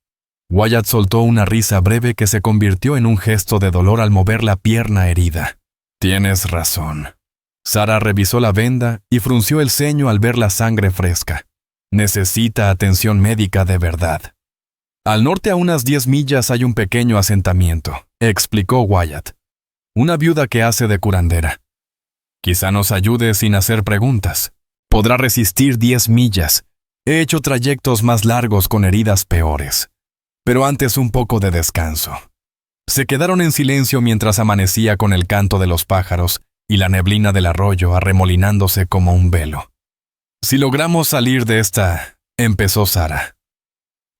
Wyatt soltó una risa breve que se convirtió en un gesto de dolor al mover la pierna herida. Tienes razón. Sarah revisó la venda y frunció el ceño al ver la sangre fresca. Necesita atención médica de verdad. Al norte a unas 10 millas hay un pequeño asentamiento, explicó Wyatt. Una viuda que hace de curandera. Quizá nos ayude sin hacer preguntas. Podrá resistir 10 millas. He hecho trayectos más largos con heridas peores. Pero antes un poco de descanso. Se quedaron en silencio mientras amanecía con el canto de los pájaros y la neblina del arroyo arremolinándose como un velo. Si logramos salir de esta, empezó Sarah.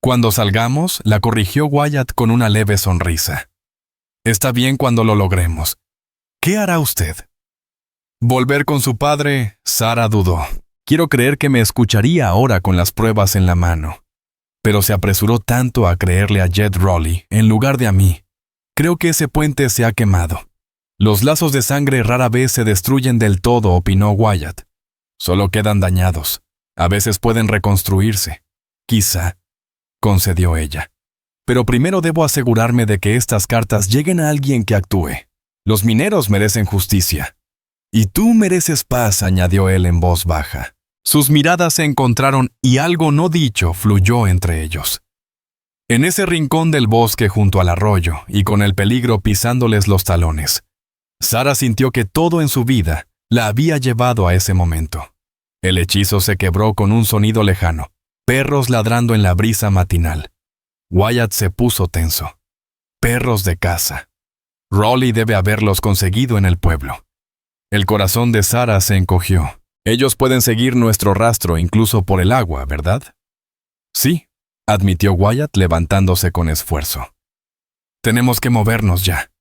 Cuando salgamos, la corrigió Wyatt con una leve sonrisa. Está bien cuando lo logremos. ¿Qué hará usted? Volver con su padre, Sarah dudó. Quiero creer que me escucharía ahora con las pruebas en la mano. Pero se apresuró tanto a creerle a Jed Rowley en lugar de a mí. Creo que ese puente se ha quemado. Los lazos de sangre rara vez se destruyen del todo, opinó Wyatt. Solo quedan dañados. A veces pueden reconstruirse. Quizá, concedió ella. Pero primero debo asegurarme de que estas cartas lleguen a alguien que actúe. Los mineros merecen justicia. Y tú mereces paz, añadió él en voz baja. Sus miradas se encontraron y algo no dicho fluyó entre ellos. En ese rincón del bosque junto al arroyo y con el peligro pisándoles los talones, Sarah sintió que todo en su vida la había llevado a ese momento. El hechizo se quebró con un sonido lejano, perros ladrando en la brisa matinal. Wyatt se puso tenso. Perros de caza. Rowley debe haberlos conseguido en el pueblo. El corazón de Sarah se encogió. Ellos pueden seguir nuestro rastro incluso por el agua, ¿verdad? Sí, admitió Wyatt levantándose con esfuerzo. Tenemos que movernos ya.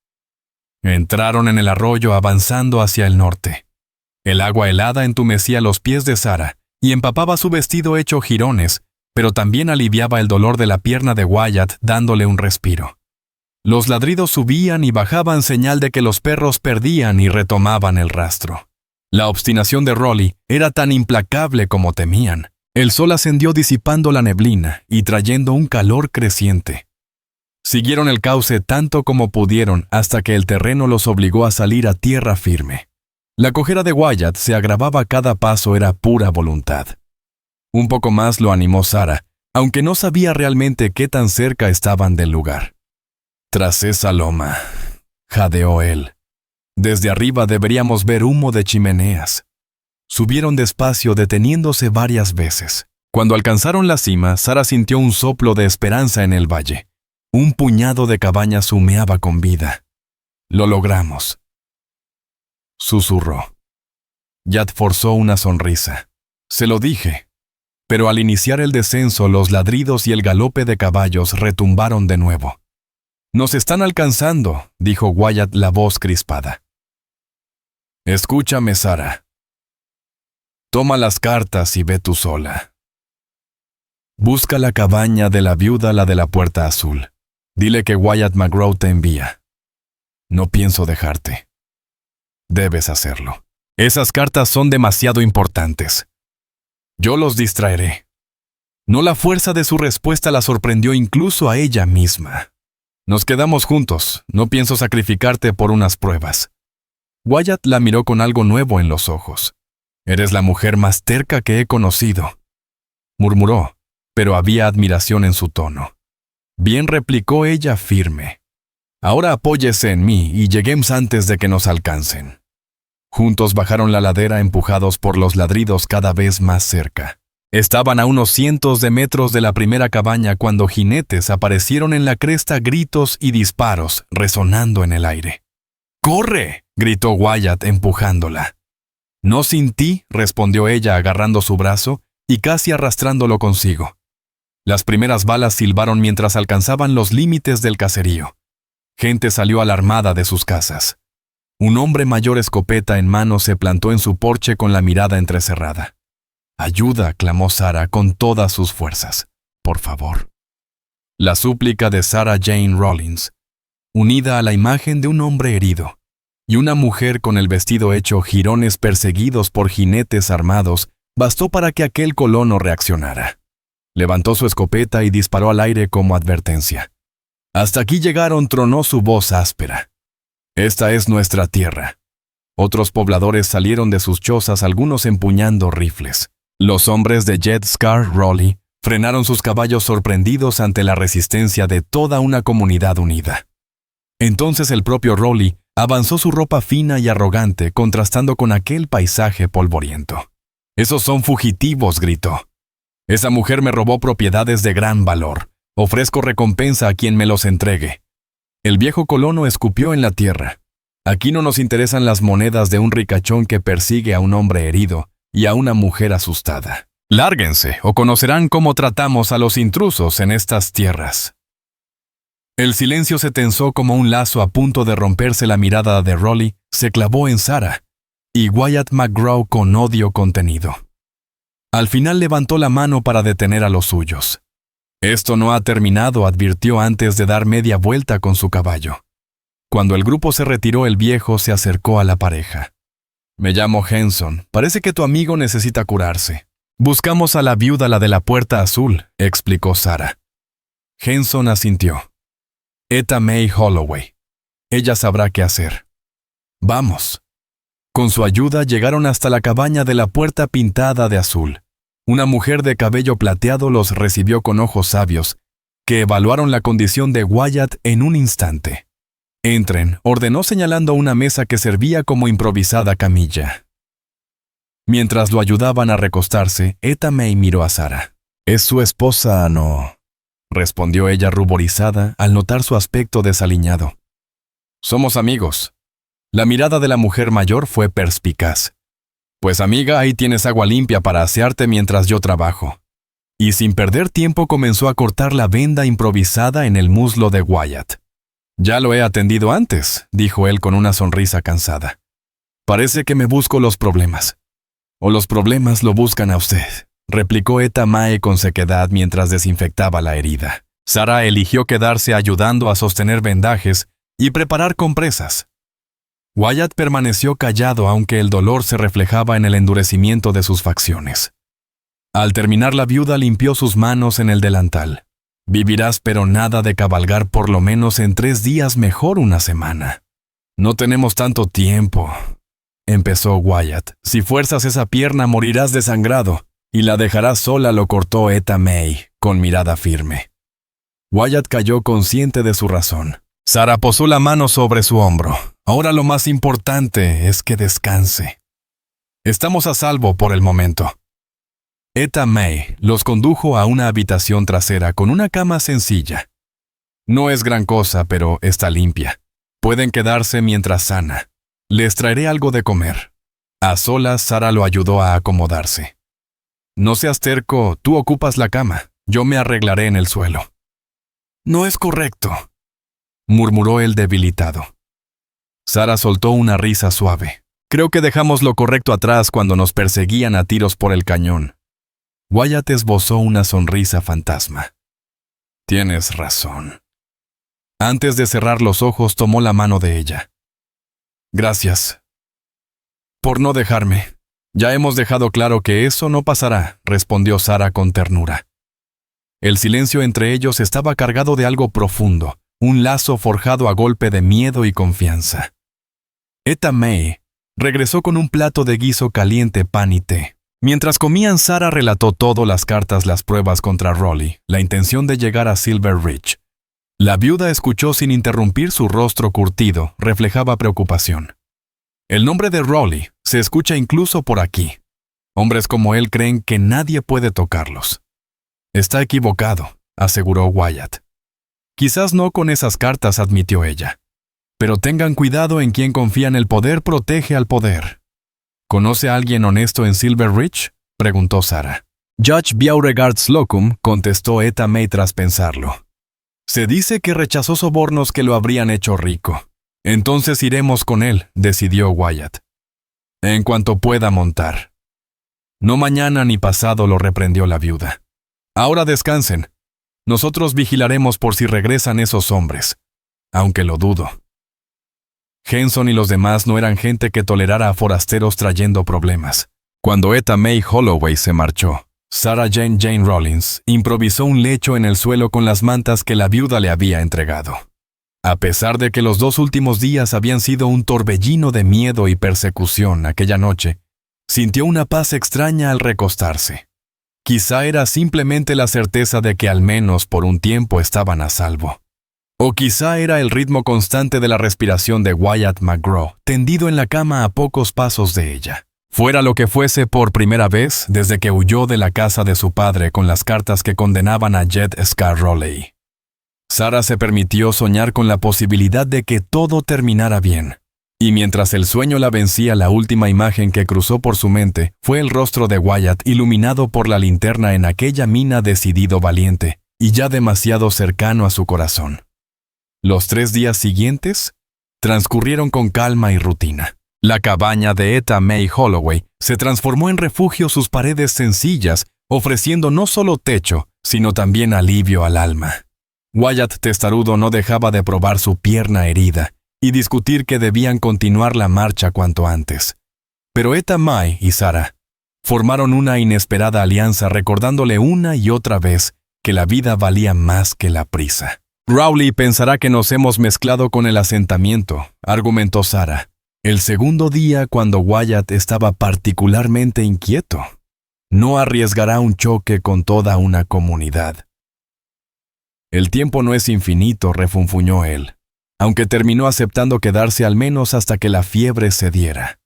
Entraron en el arroyo avanzando hacia el norte. El agua helada entumecía los pies de Sarah y empapaba su vestido hecho jirones, pero también aliviaba el dolor de la pierna de Wyatt dándole un respiro. Los ladridos subían y bajaban señal de que los perros perdían y retomaban el rastro. La obstinación de Rowley era tan implacable como temían. El sol ascendió disipando la neblina y trayendo un calor creciente. Siguieron el cauce tanto como pudieron hasta que el terreno los obligó a salir a tierra firme. La cojera de Wyatt se agravaba a cada paso, era pura voluntad. Un poco más lo animó Sarah, aunque no sabía realmente qué tan cerca estaban del lugar. Tras esa loma, jadeó él. Desde arriba deberíamos ver humo de chimeneas. Subieron despacio, deteniéndose varias veces. Cuando alcanzaron la cima, Sarah sintió un soplo de esperanza en el valle. Un puñado de cabañas humeaba con vida. Lo logramos, susurró. Jed forzó una sonrisa. Se lo dije. Pero al iniciar el descenso, los ladridos y el galope de caballos retumbaron de nuevo. Nos están alcanzando, dijo Wyatt, la voz crispada. Escúchame, Sarah. Toma las cartas y ve tú sola. Busca la cabaña de la viuda, la de la puerta azul. Dile que Wyatt McGraw te envía. No pienso dejarte. Debes hacerlo. Esas cartas son demasiado importantes. Yo los distraeré. No, la fuerza de su respuesta la sorprendió incluso a ella misma. Nos quedamos juntos. No pienso sacrificarte por unas pruebas. Wyatt la miró con algo nuevo en los ojos. Eres la mujer más terca que he conocido, murmuró, pero había admiración en su tono. Bien, replicó ella firme. Ahora apóyese en mí y lleguemos antes de que nos alcancen. Juntos bajaron la ladera empujados por los ladridos cada vez más cerca. Estaban a unos cientos de metros de la primera cabaña cuando jinetes aparecieron en la cresta, gritos y disparos resonando en el aire. ¡Corre!, gritó Wyatt empujándola. No sin ti, respondió ella agarrando su brazo y casi arrastrándolo consigo. Las primeras balas silbaron mientras alcanzaban los límites del caserío. Gente salió alarmada de sus casas. Un hombre mayor, escopeta en mano, se plantó en su porche con la mirada entrecerrada. «Ayuda», clamó Sarah con todas sus fuerzas. «Por favor». La súplica de Sarah Jane Rollins, unida a la imagen de un hombre herido y una mujer con el vestido hecho jirones perseguidos por jinetes armados, bastó para que aquel colono reaccionara. Levantó su escopeta y disparó al aire como advertencia. «Hasta aquí llegaron», tronó su voz áspera. «Esta es nuestra tierra». Otros pobladores salieron de sus chozas, algunos empuñando rifles. Los hombres de Jed Scar Rowley frenaron sus caballos sorprendidos ante la resistencia de toda una comunidad unida. Entonces el propio Rowley avanzó, su ropa fina y arrogante contrastando con aquel paisaje polvoriento. «Esos son fugitivos», gritó. «Esa mujer me robó propiedades de gran valor. Ofrezco recompensa a quien me los entregue». El viejo colono escupió en la tierra. «Aquí no nos interesan las monedas de un ricachón que persigue a un hombre herido y a una mujer asustada. Lárguense o conocerán cómo tratamos a los intrusos en estas tierras». El silencio se tensó como un lazo a punto de romperse. La mirada de Rowley se clavó en Sarah y Wyatt McGraw con odio contenido. Al final levantó la mano para detener a los suyos. «Esto no ha terminado», advirtió antes de dar media vuelta con su caballo. Cuando el grupo se retiró, el viejo se acercó a la pareja. «Me llamo Henson. Parece que tu amigo necesita curarse». «Buscamos a la viuda, la de la puerta azul», explicó Sarah. Henson asintió. «Etta May Holloway. Ella sabrá qué hacer». «Vamos». Con su ayuda llegaron hasta la cabaña de la puerta pintada de azul. Una mujer de cabello plateado los recibió con ojos sabios, que evaluaron la condición de Wyatt en un instante. «Entren», ordenó señalando una mesa que servía como improvisada camilla. Mientras lo ayudaban a recostarse, Etta May miró a Sarah. «¿Es su esposa, no?», respondió ella ruborizada al notar su aspecto desaliñado. «Somos amigos». La mirada de la mujer mayor fue perspicaz. «Pues amiga, ahí tienes agua limpia para asearte mientras yo trabajo». Y sin perder tiempo comenzó a cortar la venda improvisada en el muslo de Wyatt. «Ya lo he atendido antes», dijo él con una sonrisa cansada. «Parece que me busco los problemas». «O los problemas lo buscan a usted», replicó Etta May con sequedad mientras desinfectaba la herida. Sarah eligió quedarse ayudando a sostener vendajes y preparar compresas. Wyatt permaneció callado, aunque el dolor se reflejaba en el endurecimiento de sus facciones. Al terminar, la viuda limpió sus manos en el delantal. «Vivirás, pero nada de cabalgar, por lo menos en 3 días, mejor una semana». «No tenemos tanto tiempo», empezó Wyatt. «Si fuerzas esa pierna morirás desangrado y la dejarás sola», lo cortó Etta May con mirada firme. Wyatt cayó consciente de su razón. Sarah posó la mano sobre su hombro. «Ahora lo más importante es que descanse. Estamos a salvo por el momento». Etta May los condujo a una habitación trasera con una cama sencilla. «No es gran cosa, pero está limpia. Pueden quedarse mientras sana. Les traeré algo de comer». A solas, Sarah lo ayudó a acomodarse. «No seas terco, tú ocupas la cama. Yo me arreglaré en el suelo». «No es correcto», murmuró el debilitado. Sarah soltó una risa suave. «Creo que dejamos lo correcto atrás cuando nos perseguían a tiros por el cañón». Wyatt esbozó una sonrisa fantasma. «Tienes razón». Antes de cerrar los ojos, tomó la mano de ella. «Gracias por no dejarme. Ya hemos dejado claro que eso no pasará», respondió Sarah con ternura. El silencio entre ellos estaba cargado de algo profundo, un lazo forjado a golpe de miedo y confianza. Etta May regresó con un plato de guiso caliente, pan y té. Mientras comían, Sarah relató todo: las cartas, las pruebas contra Rowley, la intención de llegar a Silver Ridge. La viuda escuchó sin interrumpir, su rostro curtido reflejaba preocupación. «El nombre de Rowley se escucha incluso por aquí. Hombres como él creen que nadie puede tocarlos». «Está equivocado», aseguró Wyatt. «Quizás no con esas cartas», admitió ella. «Pero tengan cuidado, en quien confía en el poder protege al poder». «¿Conoce a alguien honesto en Silver Ridge?», preguntó Sarah. Judge Beauregards locum, contestó Etta May tras pensarlo. Se dice que rechazó sobornos que lo habrían hecho rico. Entonces iremos con él, decidió Wyatt. En cuanto pueda montar. No mañana ni pasado, lo reprendió la viuda. Ahora descansen. Nosotros vigilaremos por si regresan esos hombres, aunque lo dudo. Henson y los demás no eran gente que tolerara a forasteros trayendo problemas. Cuando Etta May Holloway se marchó, Sarah Jane Rollins improvisó un lecho en el suelo con las mantas que la viuda le había entregado. A pesar de que los 2 últimos días habían sido un torbellino de miedo y persecución aquella noche, sintió una paz extraña al recostarse. Quizá era simplemente la certeza de que al menos por un tiempo estaban a salvo. O quizá era el ritmo constante de la respiración de Wyatt McGraw, tendido en la cama a pocos pasos de ella. Fuera lo que fuese, por primera vez desde que huyó de la casa de su padre con las cartas que condenaban a Jed Scar Rowley, Sarah se permitió soñar con la posibilidad de que todo terminara bien. Y mientras el sueño la vencía, la última imagen que cruzó por su mente fue el rostro de Wyatt iluminado por la linterna en aquella mina, decidido, valiente, y ya demasiado cercano a su corazón. Los 3 días siguientes transcurrieron con calma y rutina. La cabaña de Etta May Holloway se transformó en refugio, sus paredes sencillas, ofreciendo no solo techo, sino también alivio al alma. Wyatt testarudo no dejaba de probar su pierna herida y discutir que debían continuar la marcha cuanto antes. Pero Etta May y Sarah formaron una inesperada alianza, recordándole una y otra vez que la vida valía más que la prisa. Rowley pensará que nos hemos mezclado con el asentamiento, argumentó Sarah, el segundo día cuando Wyatt estaba particularmente inquieto. No arriesgará un choque con toda una comunidad. El tiempo no es infinito, refunfuñó él, aunque terminó aceptando quedarse al menos hasta que la fiebre cediera.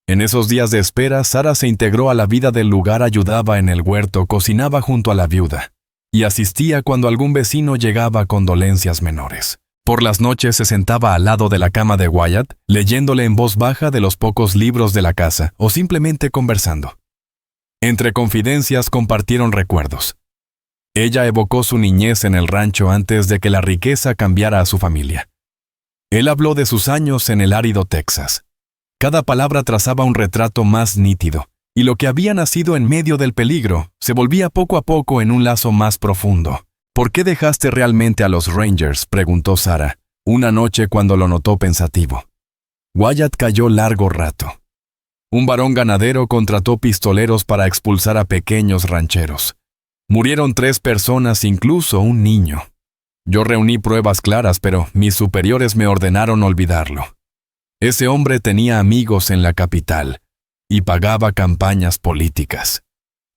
En esos días de espera, Sarah se integró a la vida del lugar, ayudaba en el huerto, cocinaba junto a la viuda y asistía cuando algún vecino llegaba con dolencias menores. Por las noches se sentaba al lado de la cama de Wyatt, leyéndole en voz baja de los pocos libros de la casa o simplemente conversando. Entre confidencias compartieron recuerdos. Ella evocó su niñez en el rancho antes de que la riqueza cambiara a su familia. Él habló de sus años en el árido Texas. Cada palabra trazaba un retrato más nítido, y lo que había nacido en medio del peligro se volvía poco a poco en un lazo más profundo. ¿Por qué dejaste realmente a los Rangers?, preguntó Sarah, una noche cuando lo notó pensativo. Wyatt calló largo rato. Un varón ganadero contrató pistoleros para expulsar a pequeños rancheros. Murieron 3 personas, incluso un niño. Yo reuní pruebas claras, pero mis superiores me ordenaron olvidarlo. Ese hombre tenía amigos en la capital y pagaba campañas políticas.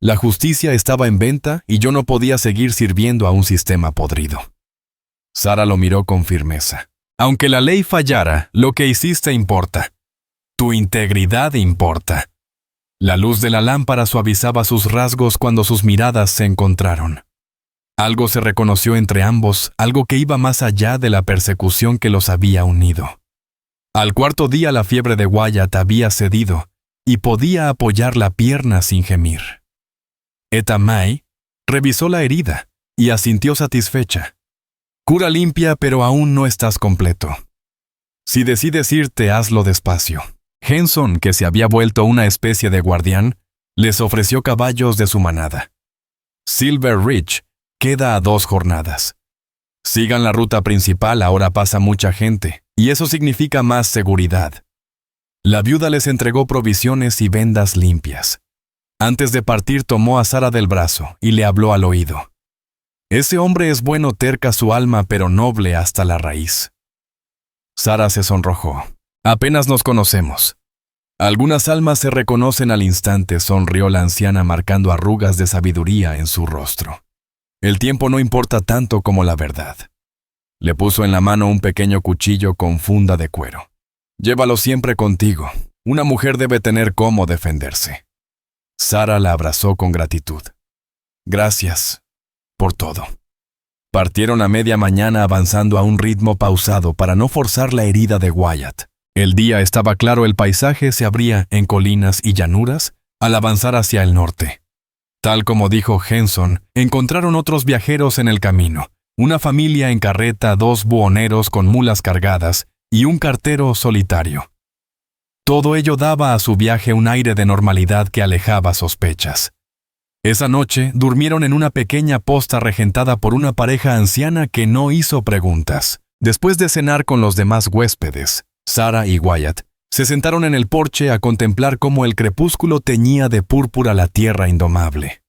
La justicia estaba en venta y yo no podía seguir sirviendo a un sistema podrido. Sarah lo miró con firmeza. Aunque la ley fallara, lo que hiciste importa. Tu integridad importa. La luz de la lámpara suavizaba sus rasgos cuando sus miradas se encontraron. Algo se reconoció entre ambos, algo que iba más allá de la persecución que los había unido. Al 4.º día la fiebre de Wyatt había cedido y podía apoyar la pierna sin gemir. Etta May revisó la herida y asintió satisfecha. Cura limpia, pero aún no estás completo. Si decides irte, hazlo despacio. Henson, que se había vuelto una especie de guardián, les ofreció caballos de su manada. Silver Ridge queda a 2 jornadas. Sigan la ruta principal, ahora pasa mucha gente, y eso significa más seguridad. La viuda les entregó provisiones y vendas limpias. Antes de partir tomó a Sarah del brazo y le habló al oído. Ese hombre es bueno, terca su alma, pero noble hasta la raíz. Sarah se sonrojó. Apenas nos conocemos. Algunas almas se reconocen al instante, sonrió la anciana marcando arrugas de sabiduría en su rostro. El tiempo no importa tanto como la verdad. Le puso en la mano un pequeño cuchillo con funda de cuero. Llévalo siempre contigo. Una mujer debe tener cómo defenderse. Sarah la abrazó con gratitud. Gracias por todo. Partieron a media mañana avanzando a un ritmo pausado para no forzar la herida de Wyatt. El día estaba claro, el paisaje se abría en colinas y llanuras al avanzar hacia el norte. Tal como dijo Henson, encontraron otros viajeros en el camino, una familia en carreta, 2 buhoneros con mulas cargadas y un cartero solitario. Todo ello daba a su viaje un aire de normalidad que alejaba sospechas. Esa noche durmieron en una pequeña posta regentada por una pareja anciana que no hizo preguntas. Después de cenar con los demás huéspedes, Sarah y Wyatt se sentaron en el porche a contemplar cómo el crepúsculo teñía de púrpura la tierra indomable.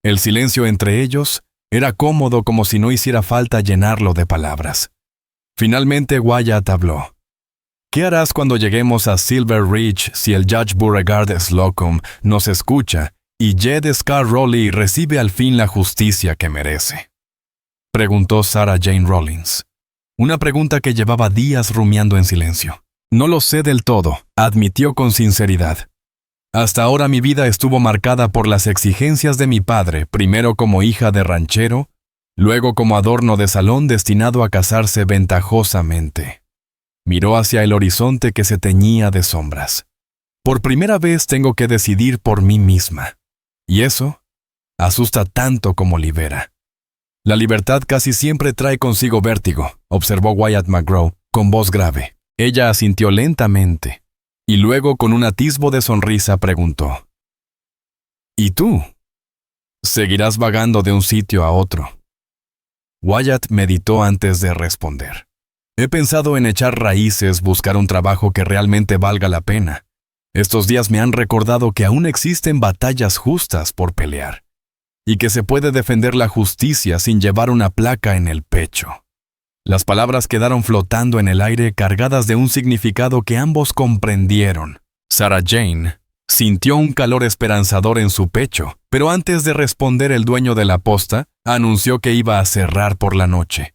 El silencio entre ellos era cómodo, como si no hiciera falta llenarlo de palabras. Finalmente Wyatt habló. ¿Qué harás cuando lleguemos a Silver Ridge si el Judge Beauregard Slocum nos escucha y Jed Scar Rowley recibe al fin la justicia que merece? Preguntó Sarah Jane Rollins. Una pregunta que llevaba días rumiando en silencio. No lo sé del todo, admitió con sinceridad. Hasta ahora mi vida estuvo marcada por las exigencias de mi padre, primero como hija de ranchero, luego como adorno de salón destinado a casarse ventajosamente. Miró hacia el horizonte que se teñía de sombras. Por primera vez tengo que decidir por mí misma. Y eso asusta tanto como libera. La libertad casi siempre trae consigo vértigo, observó Wyatt McGraw con voz grave. Ella asintió lentamente, y luego con un atisbo de sonrisa preguntó. ¿Y tú? ¿Seguirás vagando de un sitio a otro? Wyatt meditó antes de responder. He pensado en echar raíces, buscar un trabajo que realmente valga la pena. Estos días me han recordado que aún existen batallas justas por pelear, y que se puede defender la justicia sin llevar una placa en el pecho. Las palabras quedaron flotando en el aire, cargadas de un significado que ambos comprendieron. Sarah Jane sintió un calor esperanzador en su pecho, pero antes de responder el dueño de la posta anunció que iba a cerrar por la noche.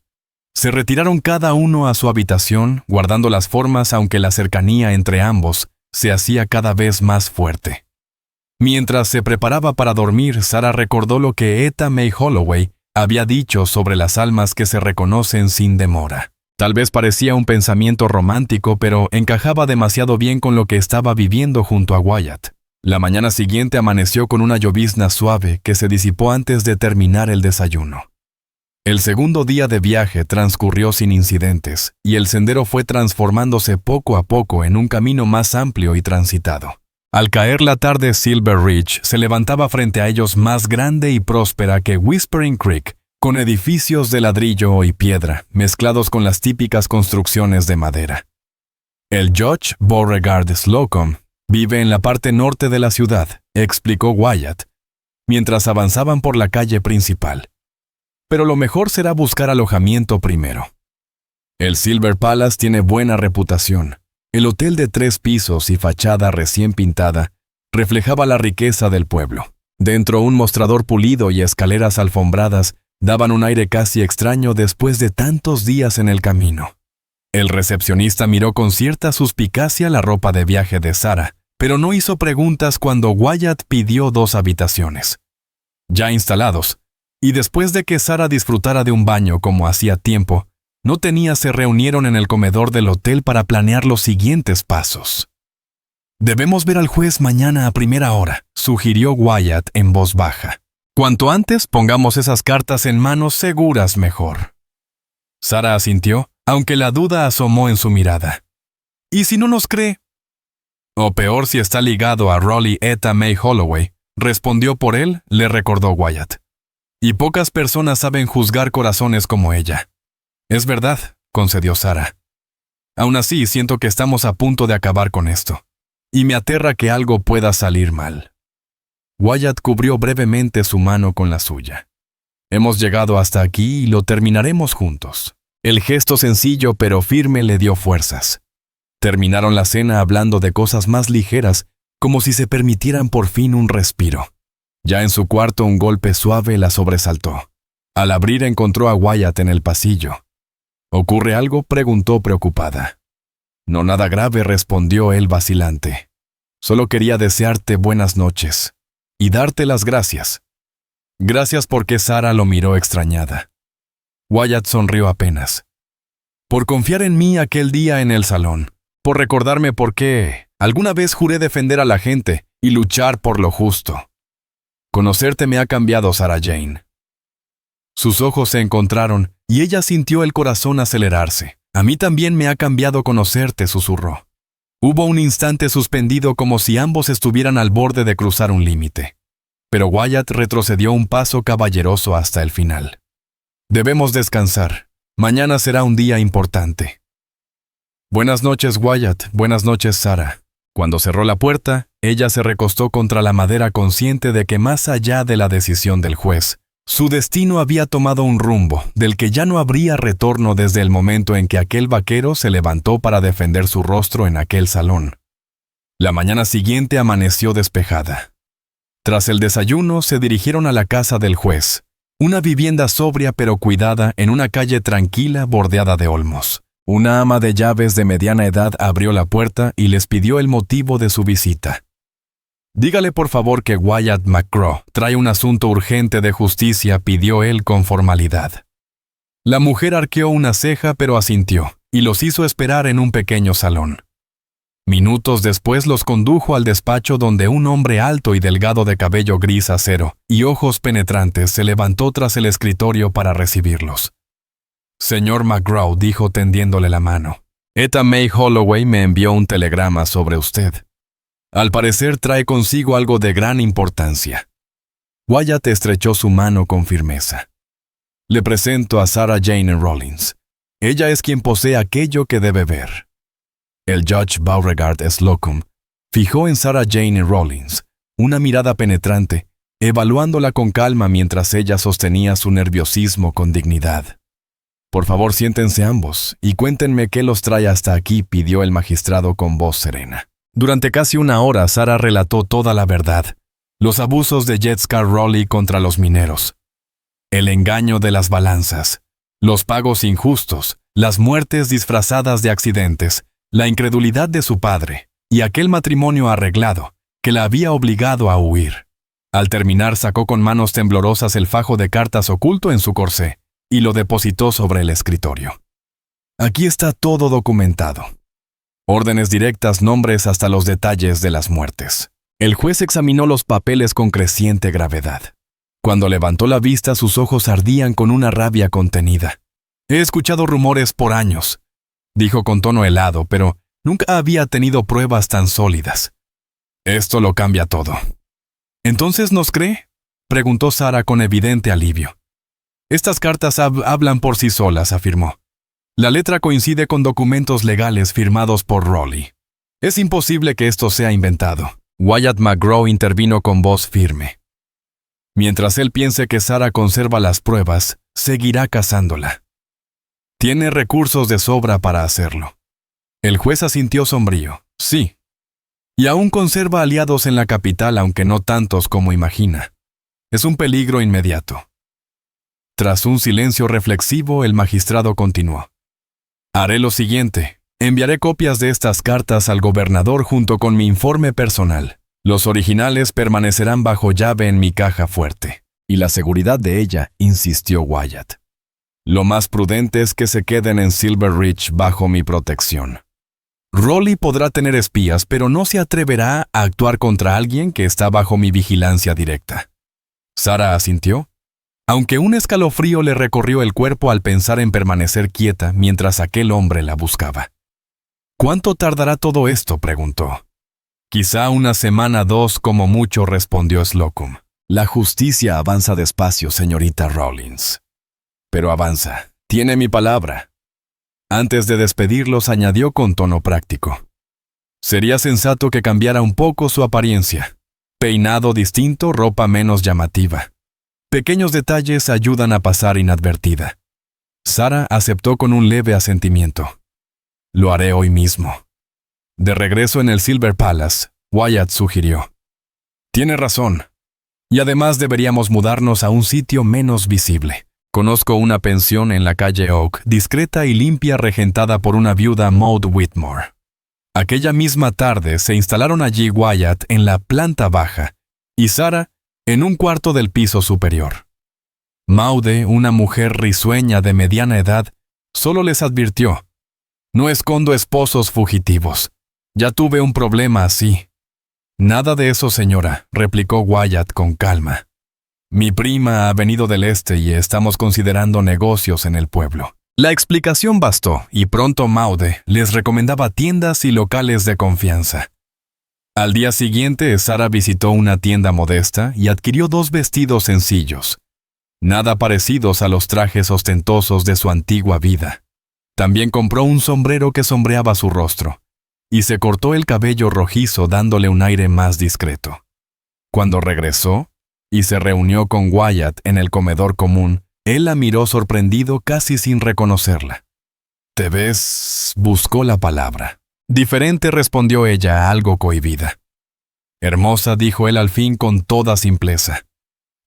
Se retiraron cada uno a su habitación, guardando las formas aunque la cercanía entre ambos se hacía cada vez más fuerte. Mientras se preparaba para dormir, Sarah recordó lo que Etta May Holloway había dicho sobre las almas que se reconocen sin demora. Tal vez parecía un pensamiento romántico, pero encajaba demasiado bien con lo que estaba viviendo junto a Wyatt. La mañana siguiente amaneció con una llovizna suave que se disipó antes de terminar el desayuno. El segundo día de viaje transcurrió sin incidentes, y el sendero fue transformándose poco a poco en un camino más amplio y transitado. Al caer la tarde, Silver Ridge se levantaba frente a ellos más grande y próspera que Whispering Creek, con edificios de ladrillo y piedra, mezclados con las típicas construcciones de madera. El Judge Beauregard Slocum vive en la parte norte de la ciudad, explicó Wyatt, mientras avanzaban por la calle principal. Pero lo mejor será buscar alojamiento primero. El Silver Palace tiene buena reputación. El hotel de 3 pisos y fachada recién pintada reflejaba la riqueza del pueblo. Dentro, un mostrador pulido y escaleras alfombradas daban un aire casi extraño después de tantos días en el camino. El recepcionista miró con cierta suspicacia la ropa de viaje de Sarah, pero no hizo preguntas cuando Wyatt pidió 2 habitaciones. Ya instalados, y después de que Sarah disfrutara de un baño como hacía tiempo, se reunieron en el comedor del hotel para planear los siguientes pasos. «Debemos ver al juez mañana a primera hora», sugirió Wyatt en voz baja. «Cuanto antes pongamos esas cartas en manos seguras, mejor». Sarah asintió, aunque la duda asomó en su mirada. «¿Y si no nos cree?» «O peor si está ligado a Rowley Etta May Holloway», respondió por él, le recordó Wyatt. «Y pocas personas saben juzgar corazones como ella». «Es verdad», concedió Sarah. «Aún así, siento que estamos a punto de acabar con esto, y me aterra que algo pueda salir mal». Wyatt cubrió brevemente su mano con la suya. «Hemos llegado hasta aquí y lo terminaremos juntos». El gesto sencillo pero firme le dio fuerzas. Terminaron la cena hablando de cosas más ligeras, como si se permitieran por fin un respiro. Ya en su cuarto, un golpe suave la sobresaltó. Al abrir, encontró a Wyatt en el pasillo. «¿Ocurre algo?», preguntó preocupada. «No, nada grave», respondió él vacilante. «Solo quería desearte buenas noches y darte las gracias». «Gracias», porque Sarah lo miró extrañada. Wyatt sonrió apenas. «Por confiar en mí aquel día en el salón, por recordarme por qué alguna vez juré defender a la gente y luchar por lo justo». Conocerte me ha cambiado, Sarah Jane. Sus ojos se encontraron y ella sintió el corazón acelerarse. A mí también me ha cambiado conocerte, susurró. Hubo un instante suspendido como si ambos estuvieran al borde de cruzar un límite. Pero Wyatt retrocedió un paso caballeroso hasta el final. Debemos descansar. Mañana será un día importante. Buenas noches, Wyatt. Buenas noches, Sarah. Cuando cerró la puerta, ella se recostó contra la madera consciente de que más allá de la decisión del juez, su destino había tomado un rumbo del que ya no habría retorno desde el momento en que aquel vaquero se levantó para defender su rostro en aquel salón. La mañana siguiente amaneció despejada. Tras el desayuno se dirigieron a la casa del juez, una vivienda sobria pero cuidada en una calle tranquila bordeada de olmos. Una ama de llaves de mediana edad abrió la puerta y les pidió el motivo de su visita. Dígale por favor que Wyatt McGraw trae un asunto urgente de justicia, pidió él con formalidad. La mujer arqueó una ceja pero asintió, y los hizo esperar en un pequeño salón. Minutos después los condujo al despacho donde un hombre alto y delgado de cabello gris acero y ojos penetrantes se levantó tras el escritorio para recibirlos. Señor McGraw, dijo tendiéndole la mano, Etta May Holloway me envió un telegrama sobre usted. Al parecer trae consigo algo de gran importancia. Wyatt estrechó su mano con firmeza. Le presento a Sarah Jane Rollins. Ella es quien posee aquello que debe ver. El Judge Beauregard Slocum fijó en Sarah Jane Rollins una mirada penetrante, evaluándola con calma mientras ella sostenía su nerviosismo con dignidad. Por favor, siéntense ambos y cuéntenme qué los trae hasta aquí, pidió el magistrado con voz serena. Durante casi una hora, Sarah relató toda la verdad. Los abusos de Jessica Rowley contra los mineros. El engaño de las balanzas. Los pagos injustos. Las muertes disfrazadas de accidentes. La incredulidad de su padre. Y aquel matrimonio arreglado, que la había obligado a huir. Al terminar, sacó con manos temblorosas el fajo de cartas oculto en su corsé y lo depositó sobre el escritorio. Aquí está todo documentado. Órdenes directas, nombres hasta los detalles de las muertes. El juez examinó los papeles con creciente gravedad. Cuando levantó la vista, sus ojos ardían con una rabia contenida. He escuchado rumores por años, dijo con tono helado, pero nunca había tenido pruebas tan sólidas. Esto lo cambia todo. ¿Entonces nos cree?, preguntó Sarah con evidente alivio. Estas cartas hablan por sí solas, afirmó. La letra coincide con documentos legales firmados por Rowley. Es imposible que esto sea inventado. Wyatt McGraw intervino con voz firme. Mientras él piense que Sarah conserva las pruebas, seguirá cazándola. Tiene recursos de sobra para hacerlo. El juez asintió sombrío. Sí. Y aún conserva aliados en la capital, aunque no tantos como imagina. Es un peligro inmediato. Tras un silencio reflexivo, el magistrado continuó. Haré lo siguiente. Enviaré copias de estas cartas al gobernador junto con mi informe personal. Los originales permanecerán bajo llave en mi caja fuerte. Y la seguridad de ella, insistió Wyatt. Lo más prudente es que se queden en Silver Ridge bajo mi protección. Rowley podrá tener espías, pero no se atreverá a actuar contra alguien que está bajo mi vigilancia directa. Sarah asintió, aunque un escalofrío le recorrió el cuerpo al pensar en permanecer quieta mientras aquel hombre la buscaba. ¿Cuánto tardará todo esto?, preguntó. Quizá una semana, 2 como mucho, respondió Slocum. La justicia avanza despacio, señorita Rollins. Pero avanza. Tiene mi palabra. Antes de despedirlos, añadió con tono práctico. Sería sensato que cambiara un poco su apariencia. Peinado distinto, ropa menos llamativa. Pequeños detalles ayudan a pasar inadvertida. Sarah aceptó con un leve asentimiento. Lo haré hoy mismo. De regreso en el Silver Palace, Wyatt sugirió. Tiene razón. Y además deberíamos mudarnos a un sitio menos visible. Conozco una pensión en la calle Oak, discreta y limpia, regentada por una viuda, Maud Whitmore. Aquella misma tarde se instalaron allí Wyatt en la planta baja y Sarah en un cuarto del piso superior. Maude, una mujer risueña de mediana edad, solo les advirtió: no escondo esposos fugitivos. Ya tuve un problema así. Nada de eso, señora, replicó Wyatt con calma. Mi prima ha venido del este y estamos considerando negocios en el pueblo. La explicación bastó y pronto Maude les recomendaba tiendas y locales de confianza. Al día siguiente, Sara visitó una tienda modesta y adquirió 2 vestidos sencillos, nada parecidos a los trajes ostentosos de su antigua vida. También compró un sombrero que sombreaba su rostro, y se cortó el cabello rojizo dándole un aire más discreto. Cuando regresó y se reunió con Wyatt en el comedor común, él la miró sorprendido casi sin reconocerla. «¿Te ves?», buscó la palabra. «Diferente», respondió ella, algo cohibida. «Hermosa», dijo él al fin con toda simpleza.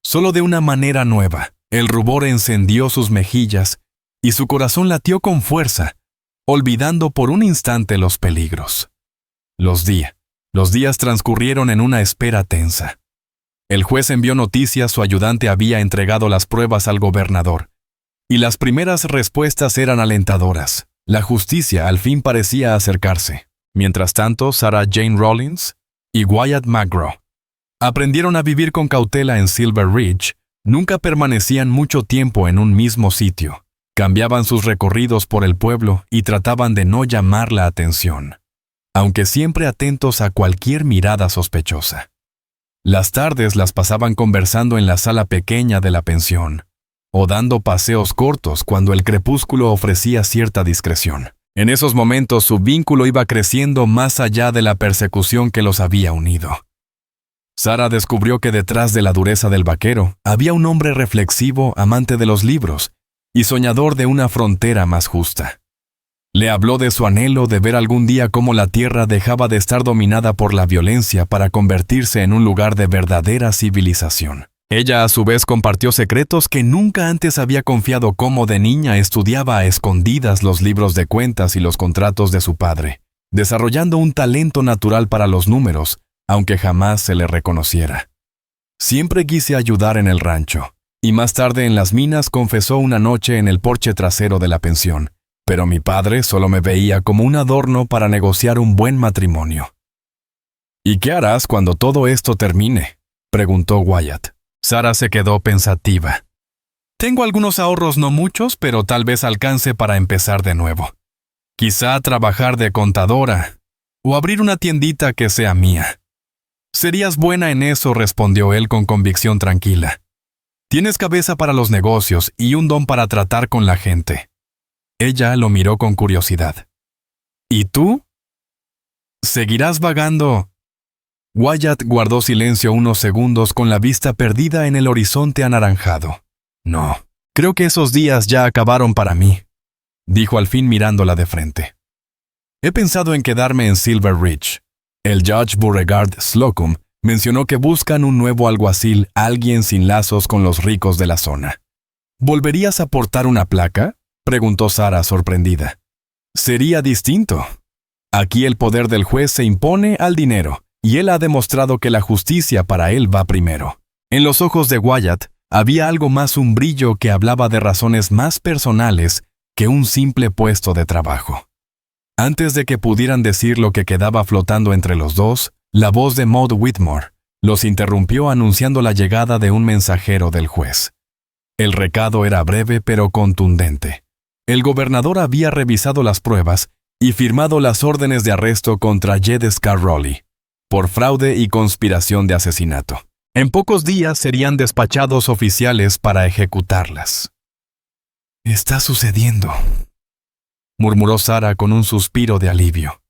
Solo de una manera nueva, el rubor encendió sus mejillas y su corazón latió con fuerza, olvidando por un instante los peligros. Los días transcurrieron en una espera tensa. El juez envió noticias, su ayudante había entregado las pruebas al gobernador, y las primeras respuestas eran alentadoras. La justicia al fin parecía acercarse. Mientras tanto, Sarah Jane Rollins y Wyatt McGraw aprendieron a vivir con cautela en Silver Ridge. Nunca permanecían mucho tiempo en un mismo sitio. Cambiaban sus recorridos por el pueblo y trataban de no llamar la atención, aunque siempre atentos a cualquier mirada sospechosa. Las tardes las pasaban conversando en la sala pequeña de la pensión, o dando paseos cortos cuando el crepúsculo ofrecía cierta discreción. En esos momentos su vínculo iba creciendo más allá de la persecución que los había unido. Sara descubrió que detrás de la dureza del vaquero había un hombre reflexivo, amante de los libros y soñador de una frontera más justa. Le habló de su anhelo de ver algún día cómo la tierra dejaba de estar dominada por la violencia para convertirse en un lugar de verdadera civilización. Ella a su vez compartió secretos que nunca antes había confiado, cómo de niña estudiaba a escondidas los libros de cuentas y los contratos de su padre, desarrollando un talento natural para los números, aunque jamás se le reconociera. Siempre quise ayudar en el rancho, y más tarde en las minas, confesó una noche en el porche trasero de la pensión. Pero mi padre solo me veía como un adorno para negociar un buen matrimonio. «¿Y qué harás cuando todo esto termine?», preguntó Wyatt. Sara se quedó pensativa. «Tengo algunos ahorros, no muchos, pero tal vez alcance para empezar de nuevo. Quizá trabajar de contadora, o abrir una tiendita que sea mía». «Serías buena en eso», respondió él con convicción tranquila. «Tienes cabeza para los negocios y un don para tratar con la gente». Ella lo miró con curiosidad. «¿Y tú? ¿Seguirás vagando?» Wyatt guardó silencio unos segundos con la vista perdida en el horizonte anaranjado. «No, creo que esos días ya acabaron para mí», dijo al fin mirándola de frente. «He pensado en quedarme en Silver Ridge. El Judge Beauregard Slocum mencionó que buscan un nuevo alguacil, alguien sin lazos con los ricos de la zona». «¿Volverías a portar una placa?», preguntó Sara sorprendida. «Sería distinto. Aquí el poder del juez se impone al dinero, y él ha demostrado que la justicia para él va primero». En los ojos de Wyatt había algo más, un brillo que hablaba de razones más personales que un simple puesto de trabajo. Antes de que pudieran decir lo que quedaba flotando entre los dos, la voz de Maud Whitmore los interrumpió anunciando la llegada de un mensajero del juez. El recado era breve pero contundente. El gobernador había revisado las pruebas y firmado las órdenes de arresto contra Jed Scarrolli por fraude y conspiración de asesinato. En pocos días serían despachados oficiales para ejecutarlas. «Está sucediendo», murmuró Sara con un suspiro de alivio.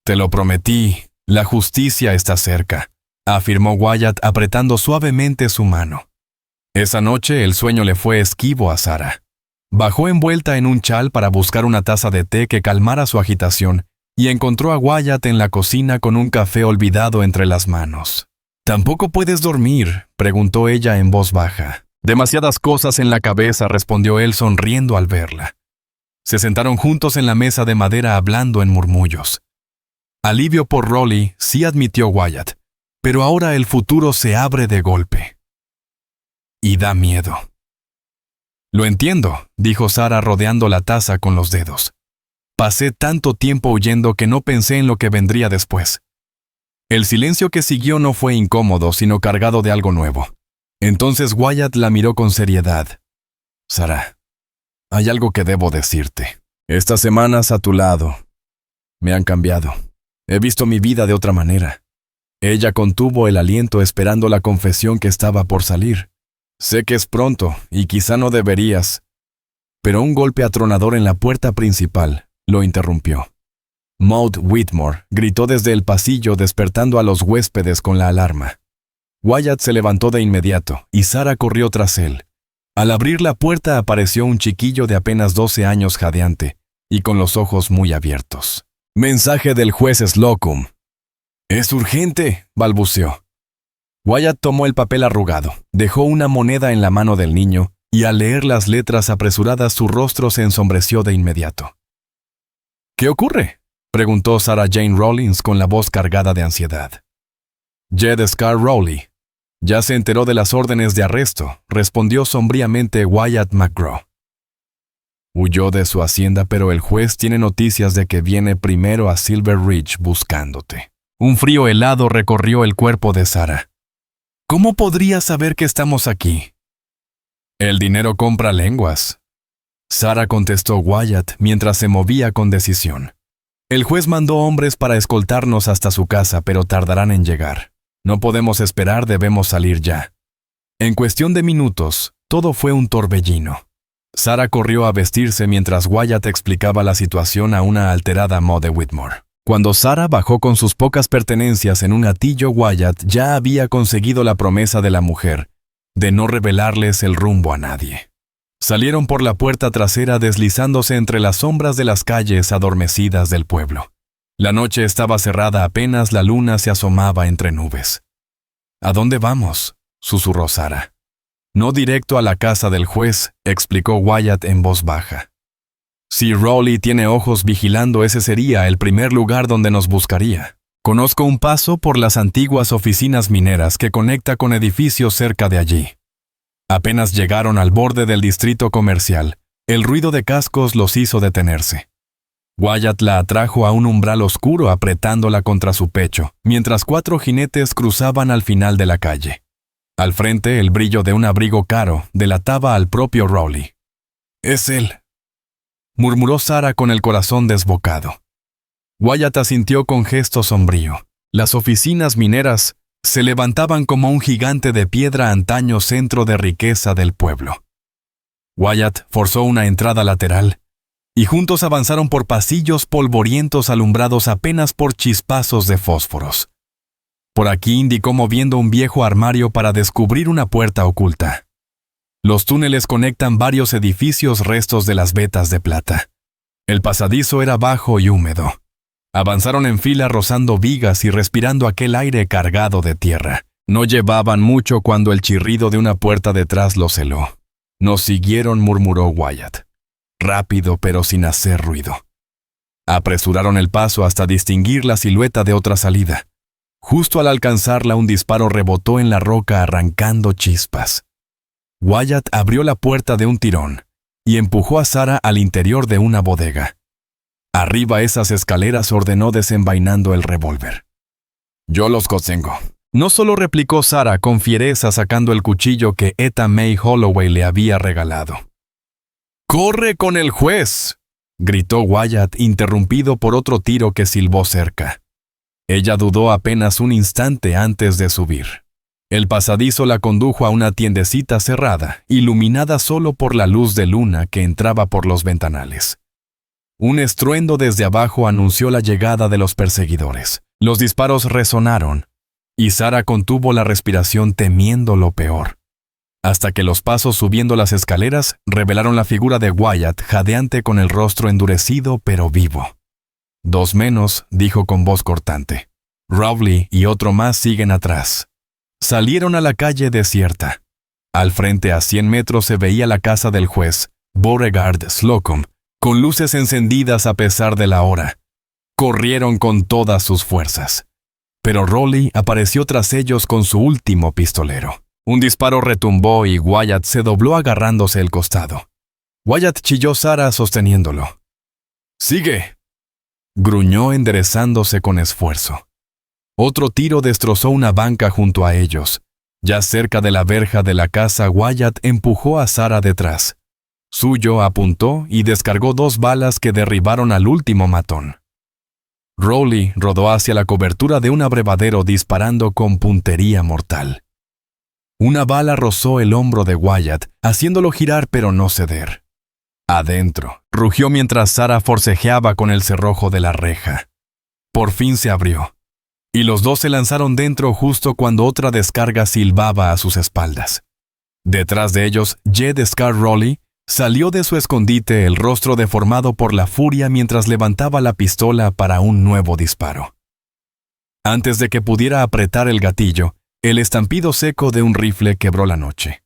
«Te lo prometí, la justicia está cerca», afirmó Wyatt apretando suavemente su mano. Esa noche el sueño le fue esquivo a Sara. Bajó envuelta en un chal para buscar una taza de té que calmara su agitación y encontró a Wyatt en la cocina con un café olvidado entre las manos. «¿Tampoco puedes dormir?», preguntó ella en voz baja. «Demasiadas cosas en la cabeza», respondió él sonriendo al verla. Se sentaron juntos en la mesa de madera hablando en murmullos. «Alivio por Rolly», sí admitió Wyatt, «pero ahora el futuro se abre de golpe. Y da miedo». «Lo entiendo», dijo Sara rodeando la taza con los dedos. «Pasé tanto tiempo huyendo que no pensé en lo que vendría después. El silencio que siguió no fue incómodo, sino cargado de algo nuevo. Entonces Wyatt la miró con seriedad. Sarah, hay algo que debo decirte. Estas semanas a tu lado me han cambiado. He visto mi vida de otra manera. Ella contuvo el aliento esperando la confesión que estaba por salir. Sé que es pronto y quizá no deberías, pero un golpe atronador en la puerta principal lo interrumpió. Maud Whitmore gritó desde el pasillo despertando a los huéspedes con la alarma. Wyatt se levantó de inmediato y Sarah corrió tras él. Al abrir la puerta apareció un chiquillo de apenas 12 años jadeante y con los ojos muy abiertos. «Mensaje del juez Slocum». «Es urgente», balbuceó. Wyatt tomó el papel arrugado, dejó una moneda en la mano del niño y al leer las letras apresuradas su rostro se ensombreció de inmediato. «¿Qué ocurre?», preguntó Sarah Jane Rollins con la voz cargada de ansiedad. «Jed Scar Rowley ya se enteró de las órdenes de arresto», respondió sombríamente Wyatt McGraw. «Huyó de su hacienda, pero el juez tiene noticias de que viene primero a Silver Ridge buscándote». Un frío helado recorrió el cuerpo de Sarah. «¿Cómo podría saber que estamos aquí?» «El dinero compra lenguas», Sarah contestó Wyatt mientras se movía con decisión. «El juez mandó hombres para escoltarnos hasta su casa, pero tardarán en llegar. No podemos esperar, debemos salir ya». En cuestión de minutos, todo fue un torbellino. Sarah corrió a vestirse mientras Wyatt explicaba la situación a una alterada Maud Whitmore. Cuando Sarah bajó con sus pocas pertenencias en un atillo, Wyatt ya había conseguido la promesa de la mujer de no revelarles el rumbo a nadie. Salieron por la puerta trasera deslizándose entre las sombras de las calles adormecidas del pueblo. La noche estaba cerrada, apenas la luna se asomaba entre nubes. «¿A dónde vamos?», susurró Sarah. «No directo a la casa del juez», explicó Wyatt en voz baja. «Si Rowley tiene ojos vigilando, ese sería el primer lugar donde nos buscaría. Conozco un paso por las antiguas oficinas mineras que conecta con edificios cerca de allí». Apenas llegaron al borde del distrito comercial, el ruido de cascos los hizo detenerse. Wyatt la atrajo a un umbral oscuro apretándola contra su pecho, mientras 4 jinetes cruzaban al final de la calle. Al frente, el brillo de un abrigo caro delataba al propio Rowley. «Es él», murmuró Sarah con el corazón desbocado. Wyatt asintió con gesto sombrío. Las oficinas mineras se levantaban como un gigante de piedra antaño centro de riqueza del pueblo. Wyatt forzó una entrada lateral, y juntos avanzaron por pasillos polvorientos alumbrados apenas por chispazos de fósforos. Por aquí indicó moviendo un viejo armario para descubrir una puerta oculta. Los túneles conectan varios edificios restos de las vetas de plata. El pasadizo era bajo y húmedo. Avanzaron en fila rozando vigas y respirando aquel aire cargado de tierra. No llevaban mucho cuando el chirrido de una puerta detrás los heló. «Nos siguieron», murmuró Wyatt. Rápido pero sin hacer ruido. Apresuraron el paso hasta distinguir la silueta de otra salida. Justo al alcanzarla, un disparo rebotó en la roca arrancando chispas. Wyatt abrió la puerta de un tirón y empujó a Sarah al interior de una bodega. Arriba esas escaleras, ordenó desenvainando el revólver. «Yo los contengo». No solo replicó Sarah con fiereza sacando el cuchillo que Etta May Holloway le había regalado. «¡Corre con el juez!», gritó Wyatt, interrumpido por otro tiro que silbó cerca. Ella dudó apenas un instante antes de subir. El pasadizo la condujo a una tiendecita cerrada, iluminada solo por la luz de luna que entraba por los ventanales. Un estruendo desde abajo anunció la llegada de los perseguidores. Los disparos resonaron, y Sarah contuvo la respiración temiendo lo peor, hasta que los pasos subiendo las escaleras revelaron la figura de Wyatt, jadeante con el rostro endurecido pero vivo. «2 menos», dijo con voz cortante. «Rowley y otro más siguen atrás». Salieron a la calle desierta. Al frente, a 100 metros, se veía la casa del juez, Beauregard Slocum, con luces encendidas a pesar de la hora. Corrieron con todas sus fuerzas. Pero Rowley apareció tras ellos con su último pistolero. Un disparo retumbó y Wyatt se dobló agarrándose el costado. Wyatt chilló Sarah sosteniéndolo. «¡Sigue!», gruñó enderezándose con esfuerzo. Otro tiro destrozó una banca junto a ellos. Ya cerca de la verja de la casa, Wyatt empujó a Sarah detrás. Suyo apuntó y descargó 2 balas que derribaron al último matón. Rowley rodó hacia la cobertura de un abrevadero disparando con puntería mortal. Una bala rozó el hombro de Wyatt, haciéndolo girar pero no ceder. Adentro, rugió mientras Sarah forcejeaba con el cerrojo de la reja. Por fin se abrió, y los dos se lanzaron dentro justo cuando otra descarga silbaba a sus espaldas. Detrás de ellos, Jed Scar Rowley salió de su escondite, el rostro deformado por la furia mientras levantaba la pistola para un nuevo disparo. Antes de que pudiera apretar el gatillo, el estampido seco de un rifle quebró la noche.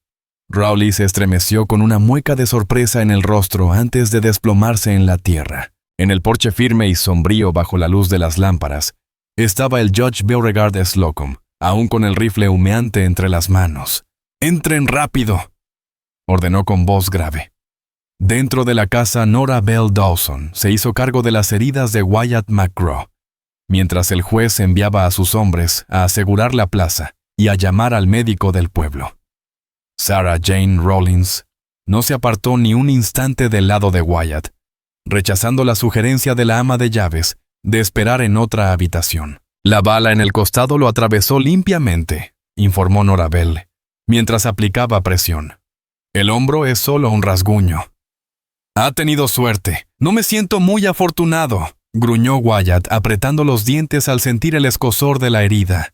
Rowley se estremeció con una mueca de sorpresa en el rostro antes de desplomarse en la tierra. En el porche firme y sombrío bajo la luz de las lámparas, estaba el Judge Beauregard Slocum, aún con el rifle humeante entre las manos. «¡Entren rápido!», ordenó con voz grave. Dentro de la casa, Nora Bell Dawson se hizo cargo de las heridas de Wyatt McGraw, mientras el juez enviaba a sus hombres a asegurar la plaza y a llamar al médico del pueblo. Sarah Jane Rollins no se apartó ni un instante del lado de Wyatt, rechazando la sugerencia de la ama de llaves de esperar en otra habitación. «La bala en el costado lo atravesó limpiamente», informó Nora Bell, mientras aplicaba presión. «El hombro es solo un rasguño». «Ha tenido suerte. No me siento muy afortunado», gruñó Wyatt, apretando los dientes al sentir el escozor de la herida.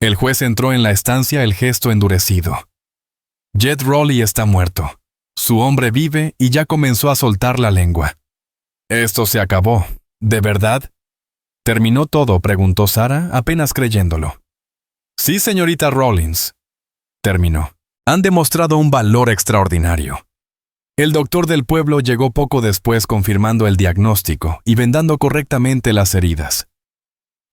El juez entró en la estancia, el gesto endurecido. «Jed Rowley está muerto. Su hombre vive y ya comenzó a soltar la lengua». «Esto se acabó. ¿De verdad?» «¿Terminó todo?», preguntó Sarah, apenas creyéndolo. «Sí, señorita Rollins». Terminó. «Han demostrado un valor extraordinario». El doctor del pueblo llegó poco después confirmando el diagnóstico y vendando correctamente las heridas.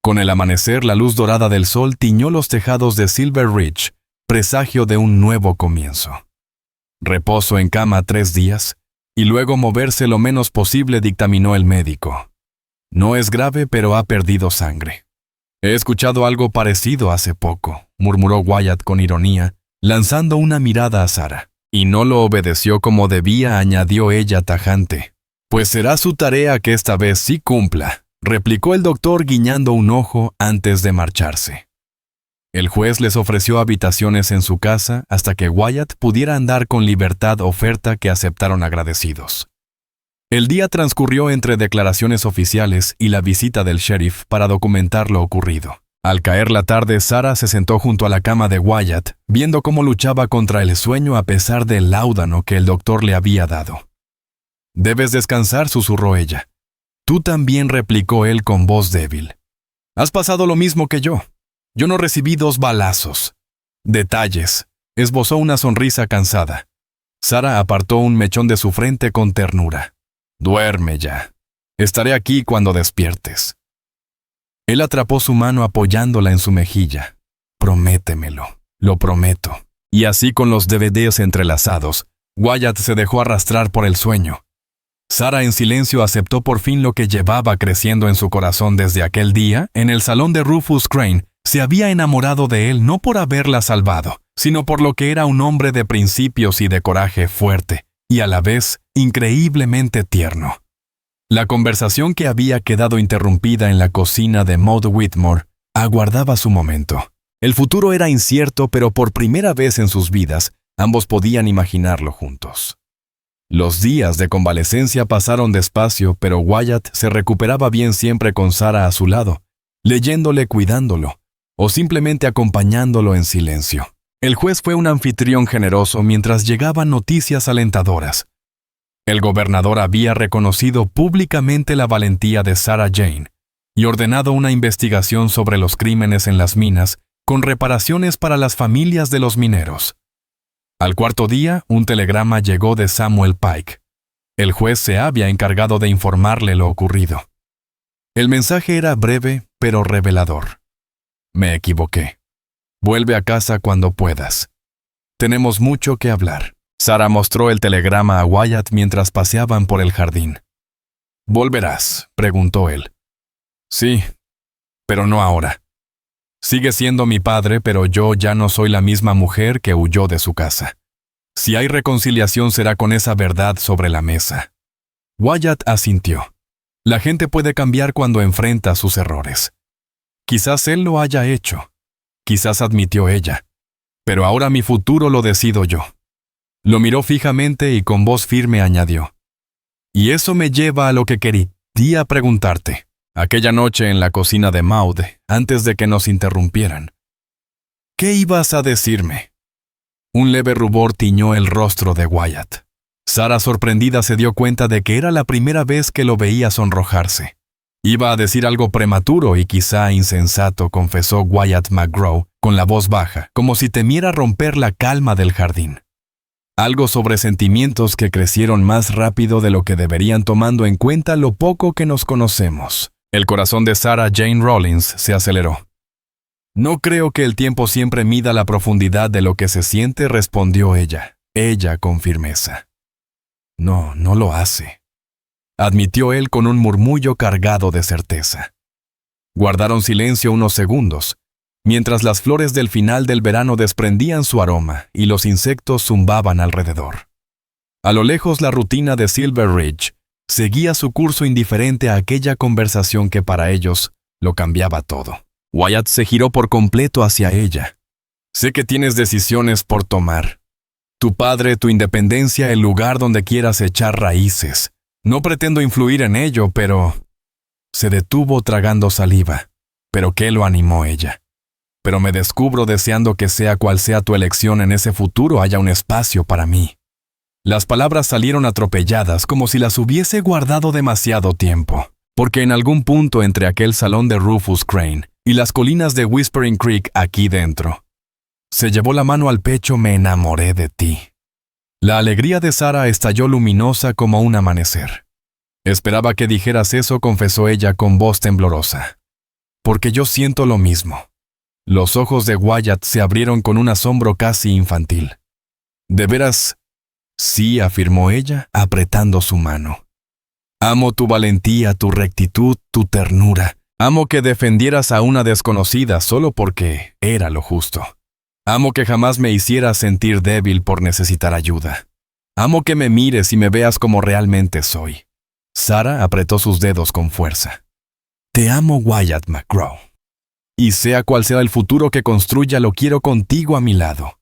Con el amanecer, la luz dorada del sol tiñó los tejados de Silver Ridge, presagio de un nuevo comienzo. Reposo en cama 3 días, y luego moverse lo menos posible, dictaminó el médico. «No es grave, pero ha perdido sangre». «He escuchado algo parecido hace poco», murmuró Wyatt con ironía, lanzando una mirada a Sarah. «Y no lo obedeció como debía», añadió ella tajante. «Pues será su tarea que esta vez sí cumpla», replicó el doctor guiñando un ojo antes de marcharse. El juez les ofreció habitaciones en su casa hasta que Wyatt pudiera andar con libertad, oferta que aceptaron agradecidos. El día transcurrió entre declaraciones oficiales y la visita del sheriff para documentar lo ocurrido. Al caer la tarde, Sarah se sentó junto a la cama de Wyatt, viendo cómo luchaba contra el sueño a pesar del láudano que el doctor le había dado. «Debes descansar», susurró ella. «Tú también», replicó él con voz débil. «Has pasado lo mismo que yo. Yo no recibí 2 balazos». «Detalles», esbozó una sonrisa cansada. Sarah apartó un mechón de su frente con ternura. «Duerme ya. Estaré aquí cuando despiertes». Él atrapó su mano apoyándola en su mejilla. «Prométemelo». «Lo prometo». Y así, con los DVDs entrelazados, Wyatt se dejó arrastrar por el sueño. Sarah en silencio aceptó por fin lo que llevaba creciendo en su corazón desde aquel día. En el salón de Rufus Crane se había enamorado de él no por haberla salvado, sino por lo que era un hombre de principios y de coraje fuerte, y a la vez increíblemente tierno. La conversación que había quedado interrumpida en la cocina de Maud Whitmore aguardaba su momento. El futuro era incierto, pero por primera vez en sus vidas, ambos podían imaginarlo juntos. Los días de convalecencia pasaron despacio, pero Wyatt se recuperaba bien siempre con Sarah a su lado, leyéndole, cuidándolo, o simplemente acompañándolo en silencio. El juez fue un anfitrión generoso mientras llegaban noticias alentadoras. El gobernador había reconocido públicamente la valentía de Sarah Jane y ordenado una investigación sobre los crímenes en las minas con reparaciones para las familias de los mineros. Al 4.º día, un telegrama llegó de Samuel Pike. El juez se había encargado de informarle lo ocurrido. El mensaje era breve, pero revelador. «Me equivoqué. Vuelve a casa cuando puedas. Tenemos mucho que hablar». Sarah mostró el telegrama a Wyatt mientras paseaban por el jardín. «¿Volverás?», preguntó él. «Sí, pero no ahora. Sigue siendo mi padre, pero yo ya no soy la misma mujer que huyó de su casa. Si hay reconciliación será con esa verdad sobre la mesa. Wyatt asintió. La gente puede cambiar cuando enfrenta sus errores. Quizás él lo haya hecho. Quizás admitió ella. Pero ahora mi futuro lo decido yo. Lo miró fijamente y con voz firme añadió. Y eso me lleva a lo que quería preguntarte. Aquella noche en la cocina de Maud, antes de que nos interrumpieran. ¿Qué ibas a decirme? Un leve rubor tiñó el rostro de Wyatt. Sarah, sorprendida, se dio cuenta de que era la primera vez que lo veía sonrojarse. Iba a decir algo prematuro y quizá insensato, confesó Wyatt McGraw con la voz baja, como si temiera romper la calma del jardín. Algo sobre sentimientos que crecieron más rápido de lo que deberían, tomando en cuenta lo poco que nos conocemos. El corazón de Sarah Jane Rollins se aceleró. No creo que el tiempo siempre mida la profundidad de lo que se siente, respondió ella con firmeza. No lo hace, admitió él con un murmullo cargado de certeza. Guardaron silencio unos segundos, mientras las flores del final del verano desprendían su aroma y los insectos zumbaban alrededor. A lo lejos, la rutina de Silver Ridge seguía su curso indiferente a aquella conversación que para ellos lo cambiaba todo. Wyatt se giró por completo hacia ella. Sé que tienes decisiones por tomar. Tu padre, tu independencia, el lugar donde quieras echar raíces. No pretendo influir en ello, pero... Se detuvo tragando saliva. ¿Pero qué lo animó ella? Pero me descubro deseando que sea cual sea tu elección en ese futuro haya un espacio para mí. Las palabras salieron atropelladas, como si las hubiese guardado demasiado tiempo, porque en algún punto entre aquel salón de Rufus Crane y las colinas de Whispering Creek aquí dentro, se llevó la mano al pecho. Me enamoré de ti. La alegría de Sarah estalló luminosa como un amanecer. Esperaba que dijeras eso, confesó ella con voz temblorosa. Porque yo siento lo mismo. Los ojos de Wyatt se abrieron con un asombro casi infantil. ¿De veras? Sí, afirmó ella, apretando su mano. Amo tu valentía, tu rectitud, tu ternura. Amo que defendieras a una desconocida solo porque era lo justo. Amo que jamás me hicieras sentir débil por necesitar ayuda. Amo que me mires y me veas como realmente soy. Sarah apretó sus dedos con fuerza. Te amo, Wyatt McGraw. Y sea cual sea el futuro que construya, lo quiero contigo a mi lado.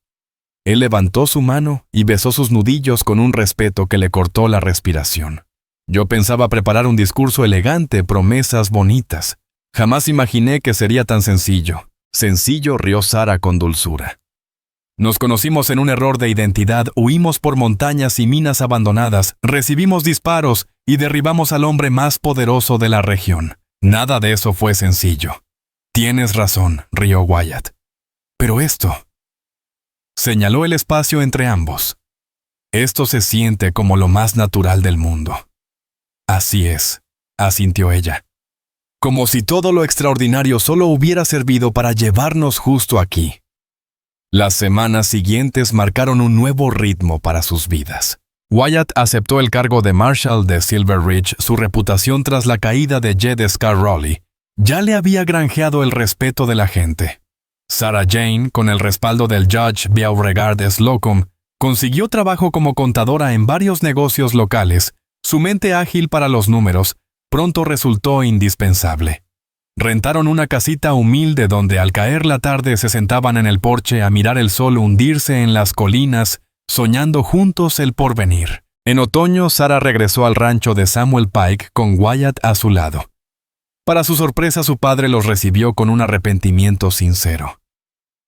Él levantó su mano y besó sus nudillos con un respeto que le cortó la respiración. Yo pensaba preparar un discurso elegante, promesas bonitas. Jamás imaginé que sería tan sencillo. Sencillo, rió Sarah con dulzura. Nos conocimos en un error de identidad, huimos por montañas y minas abandonadas, recibimos disparos y derribamos al hombre más poderoso de la región. Nada de eso fue sencillo. Tienes razón, rió Wyatt. Pero esto... Señaló el espacio entre ambos. Esto se siente como lo más natural del mundo. Así es, asintió ella. Como si todo lo extraordinario solo hubiera servido para llevarnos justo aquí. Las semanas siguientes marcaron un nuevo ritmo para sus vidas. Wyatt aceptó el cargo de Marshal de Silver Ridge. Su reputación tras la caída de Jed Scarrowley ya le había granjeado el respeto de la gente. Sarah Jane, con el respaldo del Judge Beauregard Slocum, consiguió trabajo como contadora en varios negocios locales. Su mente ágil para los números pronto resultó indispensable. Rentaron una casita humilde donde al caer la tarde se sentaban en el porche a mirar el sol hundirse en las colinas, soñando juntos el porvenir. En otoño, Sarah regresó al rancho de Samuel Pike con Wyatt a su lado. Para su sorpresa, su padre los recibió con un arrepentimiento sincero.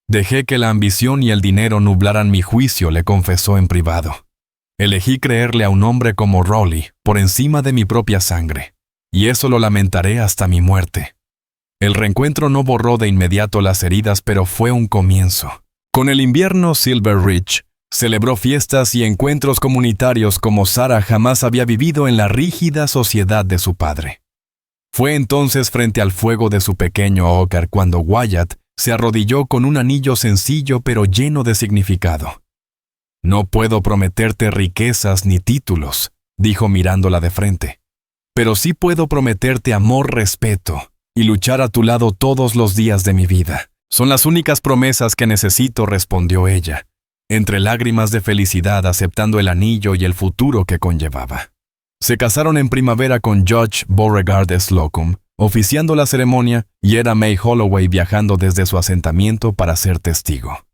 Dejé que la ambición y el dinero nublaran mi juicio, le confesó en privado. Elegí creerle a un hombre como Rowley por encima de mi propia sangre, y eso lo lamentaré hasta mi muerte. El reencuentro no borró de inmediato las heridas, pero fue un comienzo. Con el invierno, Silver Ridge celebró fiestas y encuentros comunitarios como Sarah jamás había vivido en la rígida sociedad de su padre. Fue entonces frente al fuego de su pequeño hogar cuando Wyatt se arrodilló con un anillo sencillo pero lleno de significado. No puedo prometerte riquezas ni títulos, dijo mirándola de frente, pero sí puedo prometerte amor, respeto y luchar a tu lado todos los días de mi vida. Son las únicas promesas que necesito, respondió ella, entre lágrimas de felicidad aceptando el anillo y el futuro que conllevaba. Se casaron en primavera con Judge Beauregard Slocum, oficiando la ceremonia, y era May Holloway viajando desde su asentamiento para ser testigo.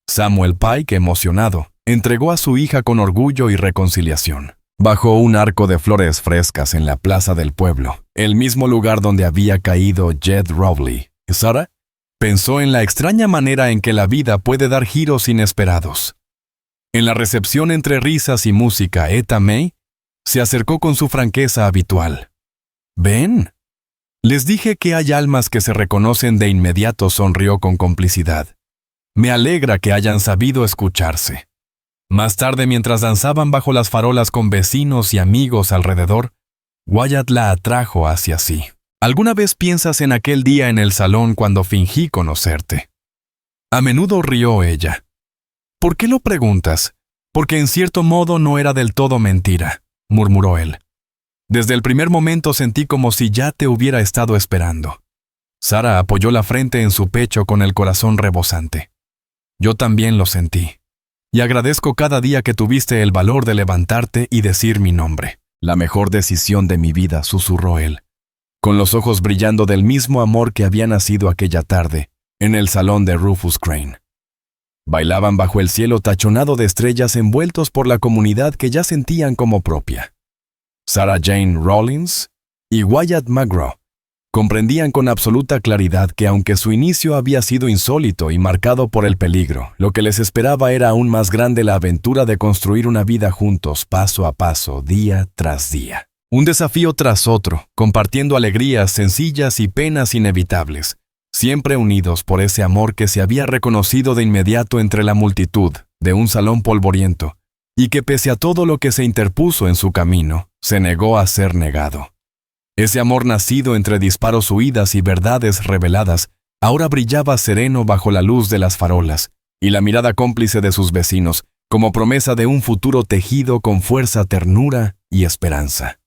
Samuel Pike, emocionado, entregó a su hija con orgullo y reconciliación. Bajo un arco de flores frescas en la plaza del pueblo, el mismo lugar donde había caído Jed Rowley, Sarah pensó en la extraña manera en que la vida puede dar giros inesperados. En la recepción entre risas y música, Etta May se acercó con su franqueza habitual. «¿Ven? Les dije que hay almas que se reconocen de inmediato», sonrió con complicidad. «Me alegra que hayan sabido escucharse». Más tarde, mientras danzaban bajo las farolas con vecinos y amigos alrededor, Wyatt la atrajo hacia sí. ¿Alguna vez piensas en aquel día en el salón cuando fingí conocerte? A menudo rió ella. ¿Por qué lo preguntas? Porque en cierto modo no era del todo mentira, murmuró él. Desde el primer momento sentí como si ya te hubiera estado esperando. Sarah apoyó la frente en su pecho con el corazón rebosante. Yo también lo sentí. Y agradezco cada día que tuviste el valor de levantarte y decir mi nombre. La mejor decisión de mi vida, susurró él, con los ojos brillando del mismo amor que había nacido aquella tarde, en el salón de Rufus Crane. Bailaban bajo el cielo tachonado de estrellas envueltos por la comunidad que ya sentían como propia. Sarah Jane Rollins y Wyatt McGraw comprendían con absoluta claridad que aunque su inicio había sido insólito y marcado por el peligro, lo que les esperaba era aún más grande la aventura de construir una vida juntos paso a paso, día tras día. Un desafío tras otro, compartiendo alegrías sencillas y penas inevitables, siempre unidos por ese amor que se había reconocido de inmediato entre la multitud de un salón polvoriento, y que pese a todo lo que se interpuso en su camino, se negó a ser negado. Ese amor nacido entre disparos huidas y verdades reveladas, ahora brillaba sereno bajo la luz de las farolas, y la mirada cómplice de sus vecinos, como promesa de un futuro tejido con fuerza, ternura y esperanza.